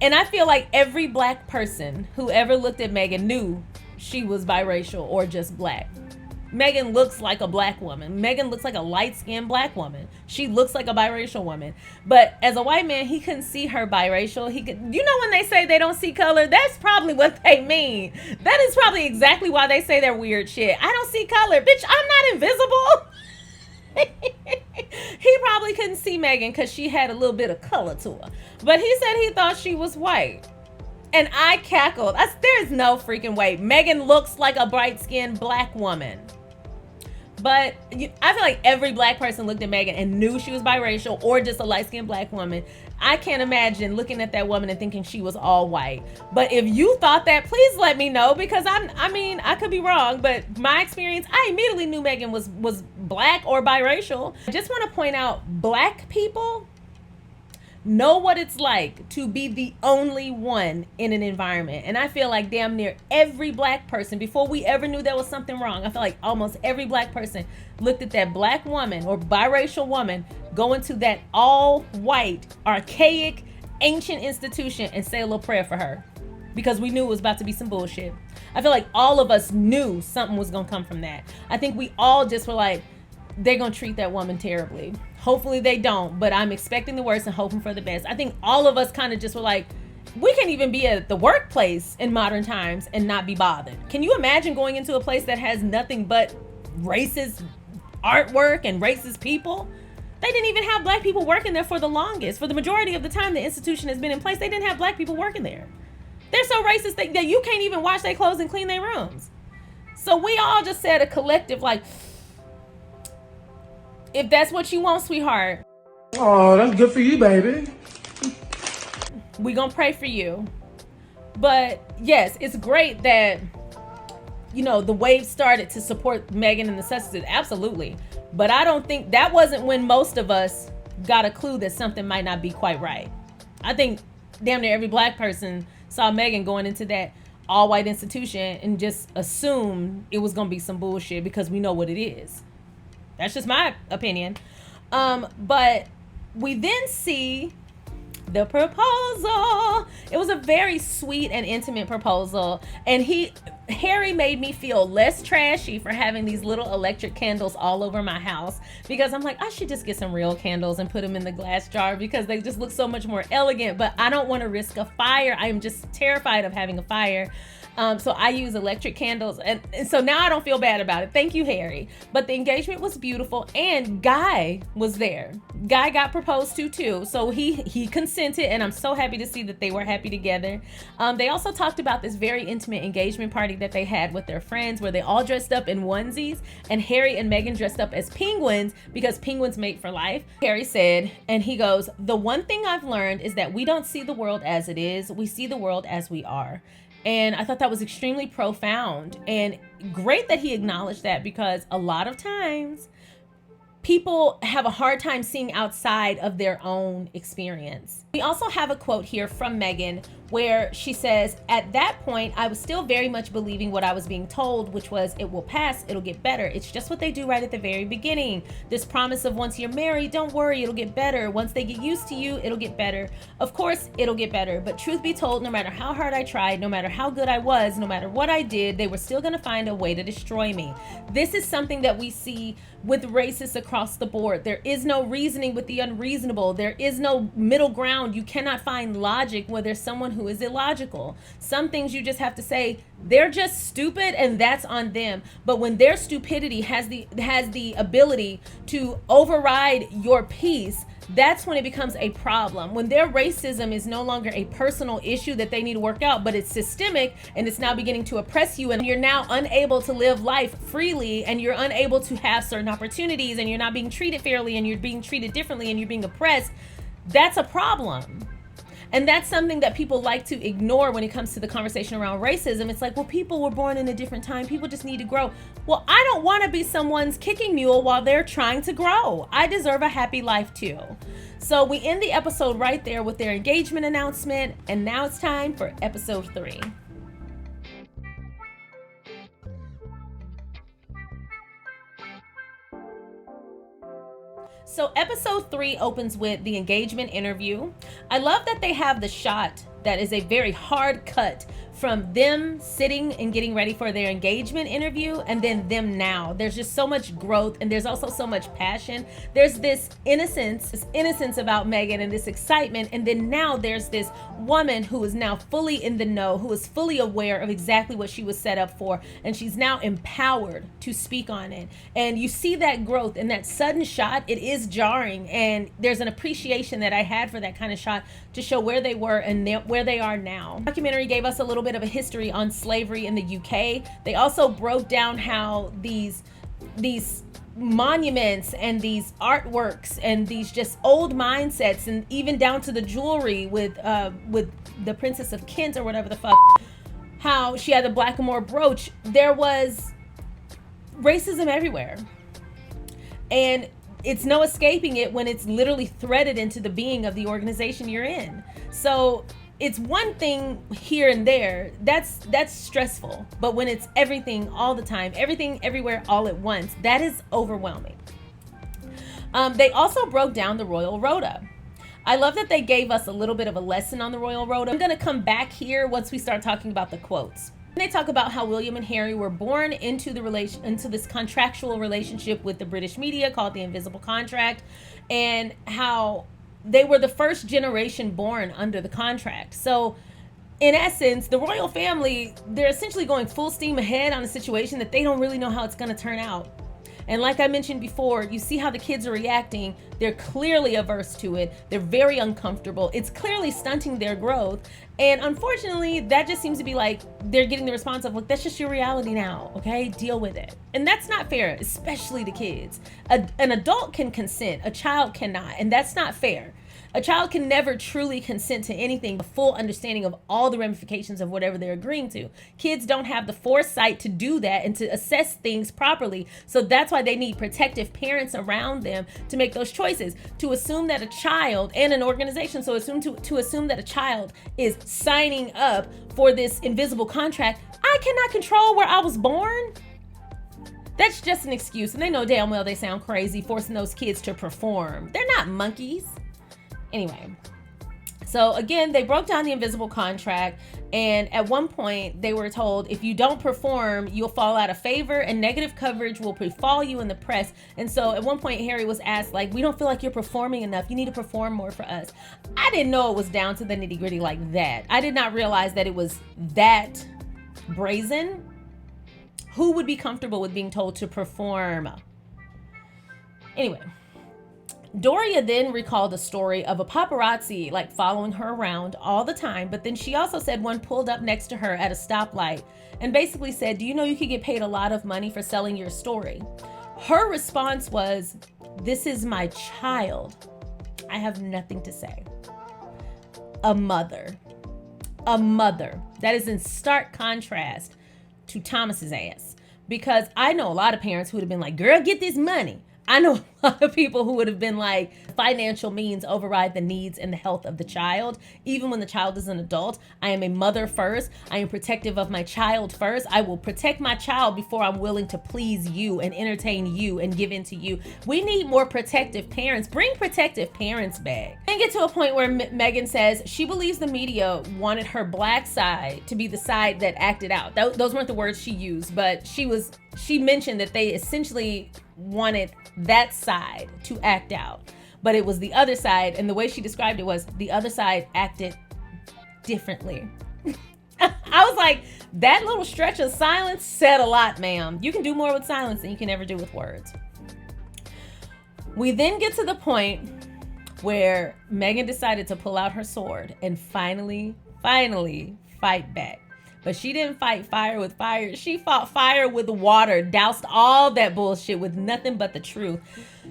And I feel like every black person who ever looked at Meghan knew she was biracial or just black. Meghan looks like a black woman. Meghan looks like a light-skinned black woman. She looks like a biracial woman. But as a white man, he couldn't see her biracial. He could, you know, when they say they don't see color, that's probably what they mean. That is probably exactly why they say their weird shit. I don't see color. Bitch, I'm not invisible. He probably couldn't couldn't see Meghan because she had a little bit of color to her. But he said he thought she was white. And I cackled. There's no freaking way. Meghan looks like a bright-skinned black woman. But I feel like every black person looked at Meghan and knew she was biracial or just a light-skinned black woman. I can't imagine looking at that woman and thinking she was all white. But if you thought that, please let me know, because I could be wrong, but my experience, I immediately knew Meghan was black or biracial. I just want to point out, black people know what it's like to be the only one in an environment. And I feel like damn near every black person, before we ever knew there was something wrong, I feel like almost every black person looked at that black woman or biracial woman go into that all white, archaic, ancient institution and say a little prayer for her, because we knew it was about to be some bullshit. I feel like all of us knew something was gonna come from that. I think we all just were like, they're gonna treat that woman terribly. Hopefully they don't, but I'm expecting the worst and hoping for the best. I think all of us kind of just were like, we can't even be at the workplace in modern times and not be bothered. Can you imagine going into a place that has nothing but racist artwork and racist people? They didn't even have black people working there for the longest. For the majority of the time the institution has been in place, they didn't have black people working there. They're so racist that you can't even wash their clothes and clean their rooms. So we all just said a collective like, if that's what you want, sweetheart. Oh, that's good for you, baby. We gonna pray for you. But yes, it's great that, you know, the wave started to support Meghan and the Sussexes, absolutely. But I don't think that wasn't when most of us got a clue that something might not be quite right. I think damn near every black person saw Meghan going into that all white institution and just assumed it was gonna be some bullshit because we know what it is. That's just my opinion. But we then see the proposal. It was a very sweet and intimate proposal. And Harry made me feel less trashy for having these little electric candles all over my house, because I'm like, I should just get some real candles and put them in the glass jar because they just look so much more elegant. But I don't want to risk a fire. I am just terrified of having a fire. So I use electric candles, and so now I don't feel bad about it. Thank you, Harry. But the engagement was beautiful, and Guy was there. Guy got proposed to too, so he consented, and I'm so happy to see that they were happy together. They also talked about this very intimate engagement party that they had with their friends, where they all dressed up in onesies, and Harry and Meghan dressed up as penguins because penguins mate for life. Harry said, and he goes, "The one thing I've learned is that we don't see the world as it is, we see the world as we are." And I thought that was extremely profound, and great that he acknowledged that, because a lot of times people have a hard time seeing outside of their own experience. We also have a quote here from Meghan where she says, "At that point, I was still very much believing what I was being told, which was it will pass, it'll get better. It's just what they do right at the very beginning. This promise of once you're married, don't worry, it'll get better. Once they get used to you, it'll get better. Of course, it'll get better. But truth be told, no matter how hard I tried, no matter how good I was, no matter what I did, they were still gonna find a way to destroy me." This is something that we see with racists across the board. There is no reasoning with the unreasonable. There is no middle ground. You cannot find logic where there's someone who is illogical. Some things you just have to say, they're just stupid, and that's on them. But when their stupidity has the ability to override your peace, that's when it becomes a problem. When their racism is no longer a personal issue that they need to work out, but it's systemic, and it's now beginning to oppress you, and you're now unable to live life freely, and you're unable to have certain opportunities, and you're not being treated fairly, and you're being treated differently, and you're being oppressed, that's a problem. And that's something that people like to ignore when it comes to the conversation around racism. It's like, well, people were born in a different time. People just need to grow. Well, I don't want to be someone's kicking mule while they're trying to grow. I deserve a happy life too. So we end the episode right there with their engagement announcement. And now it's time for episode 3. So episode 3 opens with the engagement interview. I love that they have the shot that is a very hard cut from them sitting and getting ready for their engagement interview and then them now. There's just so much growth, and there's also so much passion. There's this innocence about Meghan and this excitement, and then now there's this woman who is now fully in the know, who is fully aware of exactly what she was set up for, and she's now empowered to speak on it. And you see that growth in that sudden shot. It is jarring, and there's an appreciation that I had for that kind of shot to show where they were and where they are now. The documentary gave us a little bit of a history on slavery in the UK. They also broke down how these monuments and these artworks and these just old mindsets, and even down to the jewelry with the Princess of Kent or whatever the fuck, how she had the Blackamoor brooch. There was racism everywhere, and it's no escaping it when it's literally threaded into the being of the organization you're in. So it's one thing here and there, that's stressful, but when it's everything all the time, everything everywhere all at once, that is overwhelming. They also broke down the Royal Rota. I love that they gave us a little bit of a lesson on the Royal Rota. I'm gonna come back here once we start talking about the quotes. They talk about how William and Harry were born into this contractual relationship with the British media called the Invisible Contract, and how they were the first generation born under the contract. So in essence, the royal family, they're essentially going full steam ahead on a situation that they don't really know how it's going to turn out. And like I mentioned before, you see how the kids are reacting. They're clearly averse to it. They're very uncomfortable. It's clearly stunting their growth. And unfortunately, that just seems to be like they're getting the response of, look, that's just your reality now, okay? Deal with it. And that's not fair, especially to kids. An adult can consent, a child cannot, and that's not fair. A child can never truly consent to anything, a full understanding of all the ramifications of whatever they're agreeing to. Kids don't have the foresight to do that and to assess things properly. So that's why they need protective parents around them to make those choices. To assume that a child and an organization, so to assume that a child is signing up for this invisible contract, I cannot control where I was born. That's just an excuse. And they know damn well they sound crazy forcing those kids to perform. They're not monkeys. Anyway, so again, they broke down the invisible contract, and at one point they were told, if you don't perform, you'll fall out of favor and negative coverage will befall you in the press. And so at one point Harry was asked, like, we don't feel like you're performing enough. You need to perform more for us. I didn't know it was down to the nitty gritty like that. I did not realize that it was that brazen. Who would be comfortable with being told to perform? Anyway, Doria then recalled a story of a paparazzi like following her around all the time, but then she also said one pulled up next to her at a stoplight and basically said, do you know you could get paid a lot of money for selling your story? Her response was, this is my child. I have nothing to say. A mother. That is in stark contrast to Thomas's ass, because I know a lot of parents who would have been like, girl, get this money. I know a lot of people who would have been like, financial means override the needs and the health of the child. Even when the child is an adult, I am a mother first. I am protective of my child first. I will protect my child before I'm willing to please you and entertain you and give in to you. We need more protective parents. Bring protective parents back. And get to a point where Meghan says she believes the media wanted her black side to be the side that acted out. Those weren't the words she used, but she mentioned that they essentially wanted that side to act out, but it was the other side, and the way she described it was the other side acted differently. I was like, that little stretch of silence said a lot, ma'am. You can do more with silence than you can ever do with words. We then get to the point where Meghan decided to pull out her sword and finally fight back. But she didn't fight fire with fire. She fought fire with water, doused all that bullshit with nothing but the truth.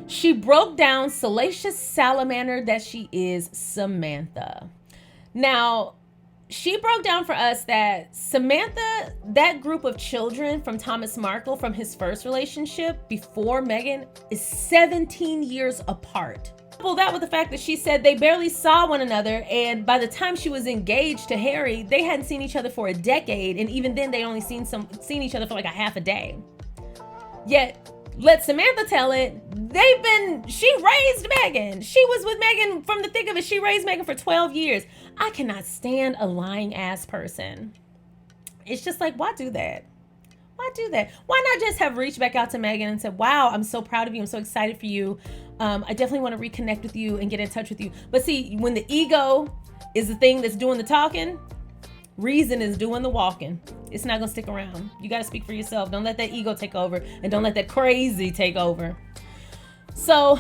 She broke down salacious salamander that she is, Samantha. Now, she broke down for us that Samantha, that group of children from Thomas Markle from his first relationship before Meghan, is 17 years apart. Couple that with the fact that she said they barely saw one another, and by the time she was engaged to Harry, they hadn't seen each other for a decade, and even then they only seen each other for like a half a day. Yet, let Samantha tell it, she raised Meghan. She was with Meghan from the thick of it. She raised Meghan for 12 years. I cannot stand a lying ass person. It's just like, why do that? Why do that? Why not just have reached back out to Meghan and said, wow, I'm so proud of you. I'm so excited for you. I definitely want to reconnect with you and get in touch with you. But see, when the ego is the thing that's doing the talking, reason is doing the walking. It's not going to stick around. You got to speak for yourself. Don't let that ego take over, and don't let that crazy take over. So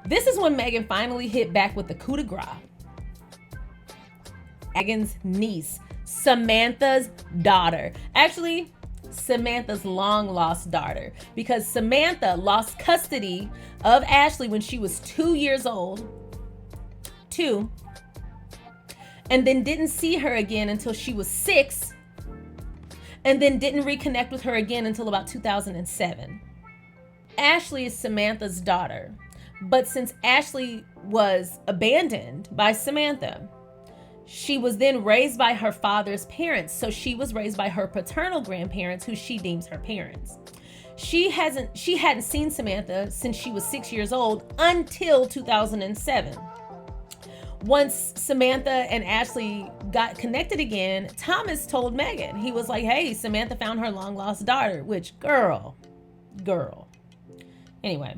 this is when Meghan finally hit back with the coup de grace. Meghan's niece, Samantha's daughter. Actually, Samantha's long lost daughter, because Samantha lost custody of Ashley when she was 2 years old. And then didn't see her again until she was 6, and then didn't reconnect with her again until about 2007. Ashley is Samantha's daughter, but since Ashley was abandoned by Samantha, she was then raised by her father's parents. So she was raised by her paternal grandparents, who she deems her parents. She hadn't seen Samantha since she was 6 years old until 2007. Once Samantha and Ashley got connected again, Thomas told Meghan. He was like, hey, Samantha found her long lost daughter, which girl. Anyway,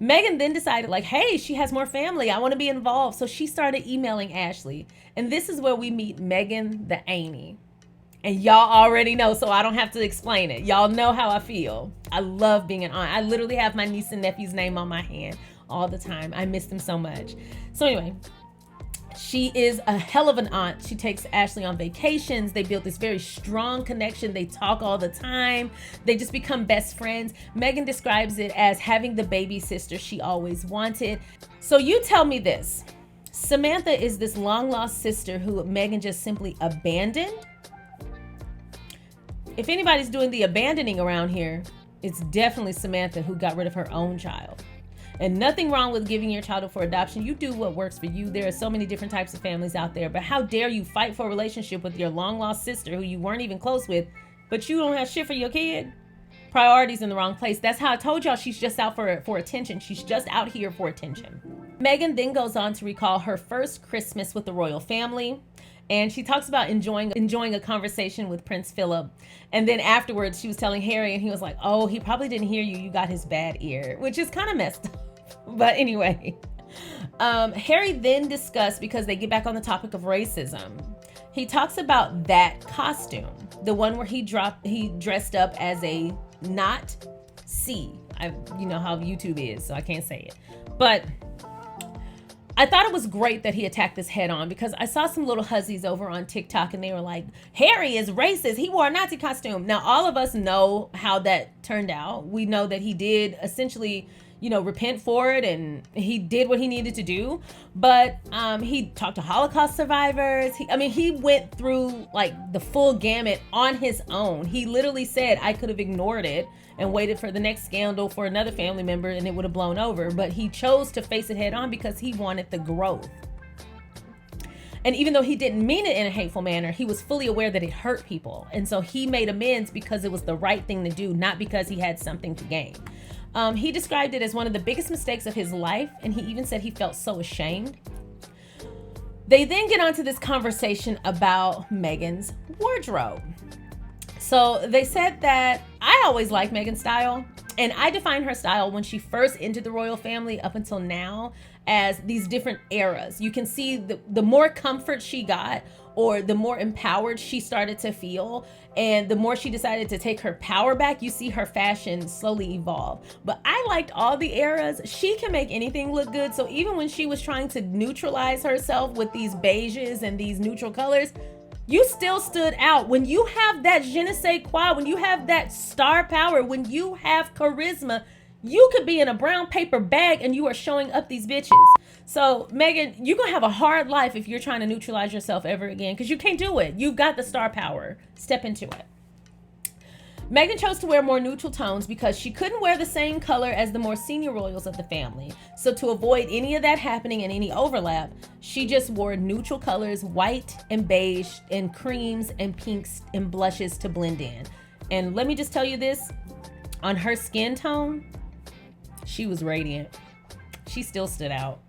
Meghan then decided, like, hey, she has more family. I want to be involved. So she started emailing Ashley. And this is where we meet Meghan the Amy. And y'all already know, so I don't have to explain it. Y'all know how I feel. I love being an aunt. I literally have my niece and nephew's name on my hand all the time. I miss them so much. So anyway, she is a hell of an aunt. She takes Ashley on vacations. They build this very strong connection. They talk all the time. They just become best friends. Meghan describes it as having the baby sister she always wanted. So you tell me this. Samantha is this long lost sister who Meghan just simply abandoned. If anybody's doing the abandoning around here, it's definitely Samantha, who got rid of her own child. And nothing wrong with giving your child up for adoption. You do what works for you. There are so many different types of families out there. But how dare you fight for a relationship with your long lost sister who you weren't even close with, but you don't have shit for your kid? Priorities in the wrong place. That's how I told y'all she's just out for attention. She's just out here for attention. Meghan then goes on to recall her first Christmas with the royal family. And she talks about enjoying a conversation with Prince Philip. And then afterwards, she was telling Harry, and he was like, oh, he probably didn't hear you. You got his bad ear, which is kind of messed up. But anyway, Harry then discussed, because they get back on the topic of racism, he talks about that costume, the one where he dressed up as a not C. You know how YouTube is, so I can't say it. But I thought it was great that he attacked this head on, because I saw some little hussies over on TikTok and they were like, Harry is racist. He wore a Nazi costume. Now, all of us know how that turned out. We know that he did essentially, repent for it, and he did what he needed to do. But he talked to Holocaust survivors. He went through like the full gamut on his own. He literally said, I could have ignored it and waited for the next scandal for another family member and it would have blown over. But he chose to face it head on because he wanted the growth. And even though he didn't mean it in a hateful manner, he was fully aware that it hurt people. And so he made amends because it was the right thing to do, not because he had something to gain. He described it as one of the biggest mistakes of his life, and he even said he felt so ashamed. They then get onto this conversation about Meghan's wardrobe. So they said that I always liked Meghan's style, and I define her style when she first entered the royal family up until now as these different eras. You can see the more comfort she got, or the more empowered she started to feel, and the more she decided to take her power back, you see her fashion slowly evolve. But I liked all the eras. She can make anything look good. So even when she was trying to neutralize herself with these beiges and these neutral colors, you still stood out. When you have that je ne sais quoi, when you have that star power, when you have charisma, you could be in a brown paper bag and you are showing up these bitches. So Meghan, you're gonna have a hard life if you're trying to neutralize yourself ever again, because you can't do it. You've got the star power. Step into it. Meghan chose to wear more neutral tones because she couldn't wear the same color as the more senior royals of the family. So to avoid any of that happening and any overlap, she just wore neutral colors, white and beige and creams and pinks and blushes to blend in. And let me just tell you this, on her skin tone, she was radiant. She still stood out.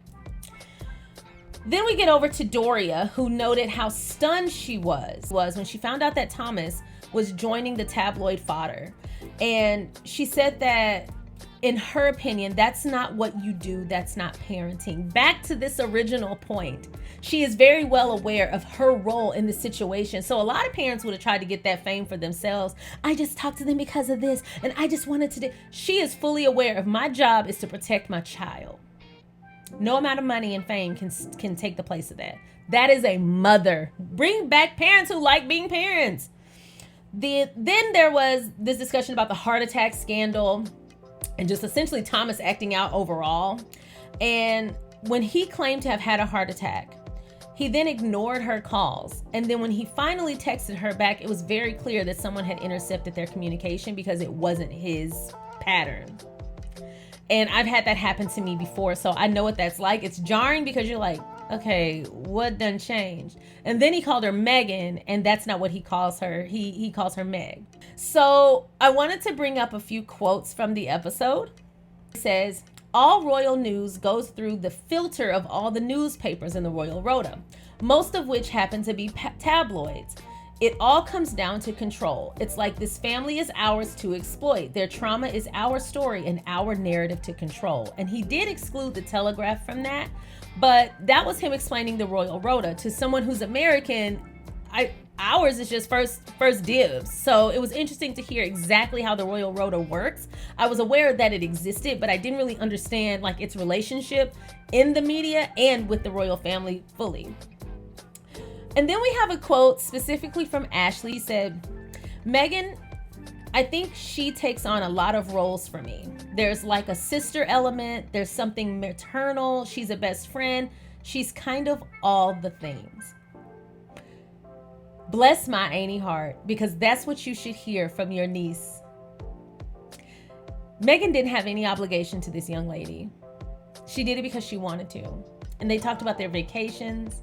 Then we get over to Doria, who noted how stunned she was when she found out that Thomas was joining the tabloid fodder. And she said that, in her opinion, that's not what you do. That's not parenting. Back to this original point. She is very well aware of her role in the situation. So a lot of parents would have tried to get that fame for themselves. I just talked to them because of this, and I just wanted to do. She is fully aware of, my job is to protect my child. No amount of money and fame can take the place of that. That is a mother. Bring back parents who like being parents. Then there was this discussion about the heart attack scandal and just essentially Thomas acting out overall. And when he claimed to have had a heart attack, he then ignored her calls. And then when he finally texted her back, it was very clear that someone had intercepted their communication because it wasn't his pattern. And I've had that happen to me before, so I know what that's like. It's jarring because you're like, okay, what done changed? And then he called her Meghan, and that's not what he calls her. He calls her Meg. So I wanted to bring up a few quotes from the episode. It says, all royal news goes through the filter of all the newspapers in the royal rota, most of which happen to be tabloids. It all comes down to control. It's like this family is ours to exploit. Their trauma is our story and our narrative to control. And he did exclude the Telegraph from that, but that was him explaining the royal rota. To someone who's American, ours is just first dibs. So it was interesting to hear exactly how the royal rota works. I was aware that it existed, but I didn't really understand like its relationship in the media and with the royal family fully. And then we have a quote specifically from Ashley. He said, Meghan, I think she takes on a lot of roles for me. There's like a sister element. There's something maternal. She's a best friend. She's kind of all the things. Bless my Annie heart, because that's what you should hear from your niece. Meghan didn't have any obligation to this young lady. She did it because she wanted to. And they talked about their vacations.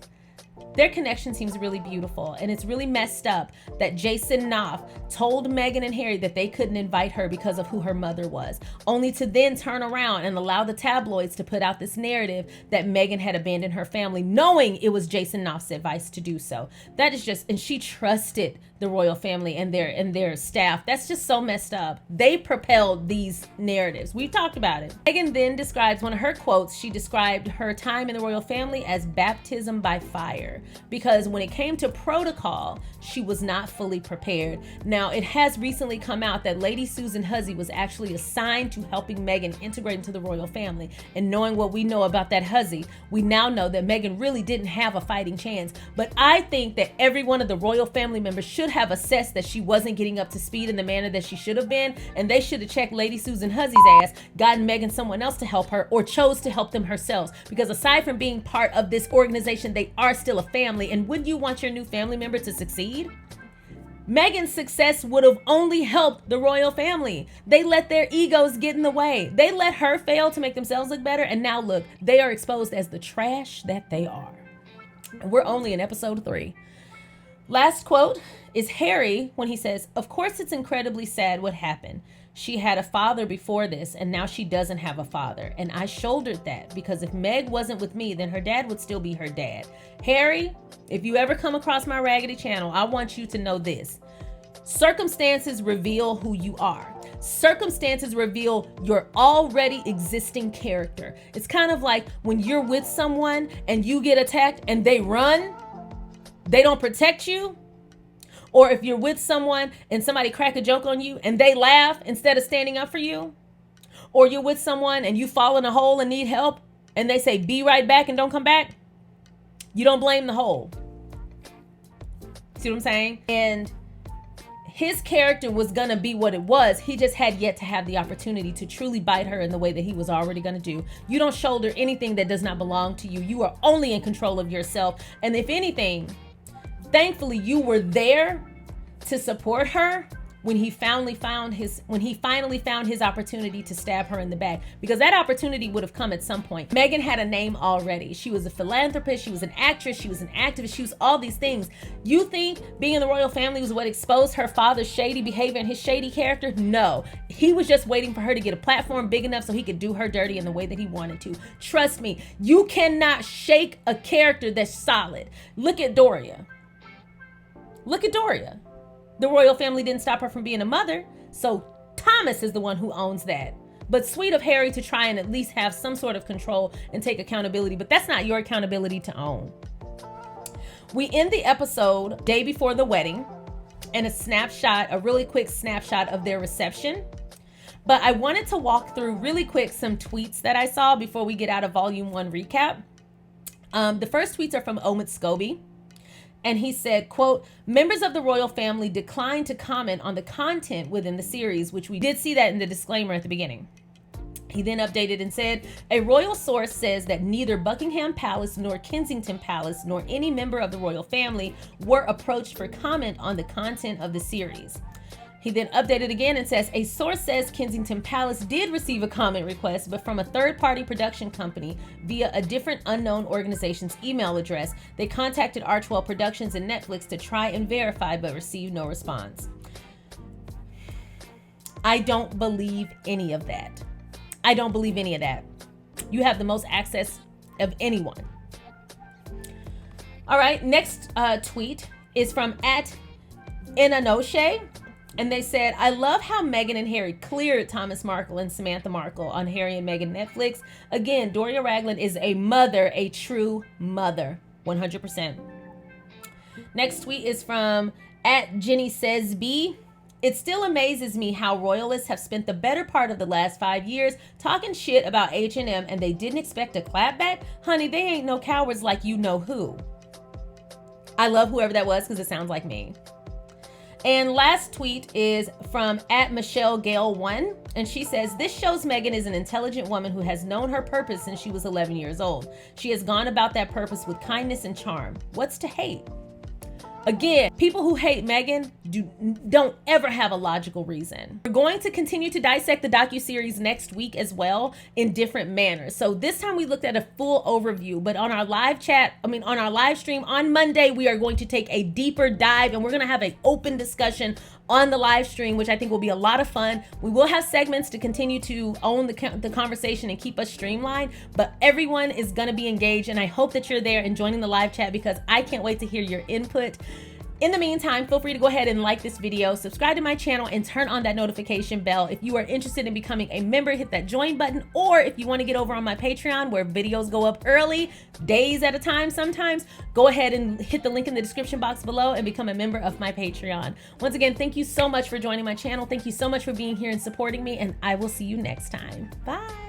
Their connection seems really beautiful, and it's really messed up that Jason Knopf told Meghan and Harry that they couldn't invite her because of who her mother was, only to then turn around and allow the tabloids to put out this narrative that Meghan had abandoned her family, knowing it was Jason Knopf's advice to do so. That is just, and she trusted the royal family and their staff. That's just so messed up. They propelled these narratives. We've talked about it. Meghan then describes one of her quotes. She described her time in the royal family as baptism by fire, because when it came to protocol, she was not fully prepared. Now, it has recently come out that Lady Susan Hussey was actually assigned to helping Meghan integrate into the royal family. And knowing what we know about that Hussey, we now know that Meghan really didn't have a fighting chance. But I think that every one of the royal family members should have assessed that she wasn't getting up to speed in the manner that she should have been, and they should have checked Lady Susan Hussey's ass, gotten Meghan someone else to help her, or chose to help them herself. Because aside from being part of this organization, they are still a family. And would you want your new family member to succeed? Meghan's success would have only helped the royal family. They let their egos get in the way. They let her fail to make themselves look better, and now look, they are exposed as the trash that they are. And we're only in episode 3. Last quote is Harry when he says, of course it's incredibly sad what happened. She had a father before this, and now she doesn't have a father. And I shouldered that because if Meg wasn't with me, then her dad would still be her dad. Harry, if you ever come across my Raggedy channel, I want you to know this. Circumstances reveal who you are. Circumstances reveal your already existing character. It's kind of like when you're with someone and you get attacked and they run, they don't protect you. Or if you're with someone and somebody crack a joke on you and they laugh instead of standing up for you. Or you're with someone and you fall in a hole and need help and they say, be right back and don't come back. You don't blame the hole. See what I'm saying? And his character was going to be what it was. He just had yet to have the opportunity to truly bite her in the way that he was already going to do. You don't shoulder anything that does not belong to you. You are only in control of yourself. And if anything, thankfully, you were there to support her when he finally found his opportunity to stab her in the back, because that opportunity would have come at some point. Meghan had a name already. She was a philanthropist. She was an actress. She was an activist. She was all these things. You think being in the royal family was what exposed her father's shady behavior and his shady character? No, he was just waiting for her to get a platform big enough so he could do her dirty in the way that he wanted to. Trust me, you cannot shake a character that's solid. Look at Doria. Look at Doria. The royal family didn't stop her from being a mother, so Thomas is the one who owns that. But sweet of Harry to try and at least have some sort of control and take accountability, but that's not your accountability to own. We end the episode day before the wedding and a really quick snapshot of their reception. But I wanted to walk through really quick some tweets that I saw before we get out of Volume 1 recap. The first tweets are from Omid Scobie. And he said, quote, members of the royal family declined to comment on the content within the series, which we did see that in the disclaimer at the beginning. He then updated and said, a royal source says that neither Buckingham Palace nor Kensington Palace nor any member of the royal family were approached for comment on the content of the series. He then updated again and says, a source says Kensington Palace did receive a comment request, but from a third-party production company via a different unknown organization's email address. They contacted Archwell Productions and Netflix to try and verify, but received no response. I don't believe any of that. I don't believe any of that. You have the most access of anyone. All right, next tweet is from @Inanoshe. And they said, I love how Meghan and Harry cleared Thomas Markle and Samantha Markle on Harry and Meghan Netflix. Again, Doria Ragland is a mother, a true mother, 100%. Next tweet is from @JennySaysB. It still amazes me how royalists have spent the better part of the last 5 years talking shit about H&M and they didn't expect a clapback. Honey, they ain't no cowards like you know who. I love whoever that was because it sounds like me. And last tweet is from @MichelleGale1, and she says, this shows Meghan is an intelligent woman who has known her purpose since she was 11 years old. She has gone about that purpose with kindness and charm. What's to hate? Again, people who hate Meghan don't ever have a logical reason. We're going to continue to dissect the docuseries next week as well in different manners. So this time we looked at a full overview, but on our live stream on Monday, we are going to take a deeper dive and we're going to have an open discussion on the live stream, which I think will be a lot of fun. We will have segments to continue to own the conversation and keep us streamlined, but everyone is going to be engaged, and I hope that you're there and joining the live chat because I can't wait to hear your input. In the meantime, feel free to go ahead and like this video, subscribe to my channel, and turn on that notification bell. If you are interested in becoming a member, hit that join button, or if you want to get over on my Patreon where videos go up early, days at a time sometimes, go ahead and hit the link in the description box below and become a member of my Patreon. Once again, thank you so much for joining my channel. Thank you so much for being here and supporting me, and I will see you next time. Bye.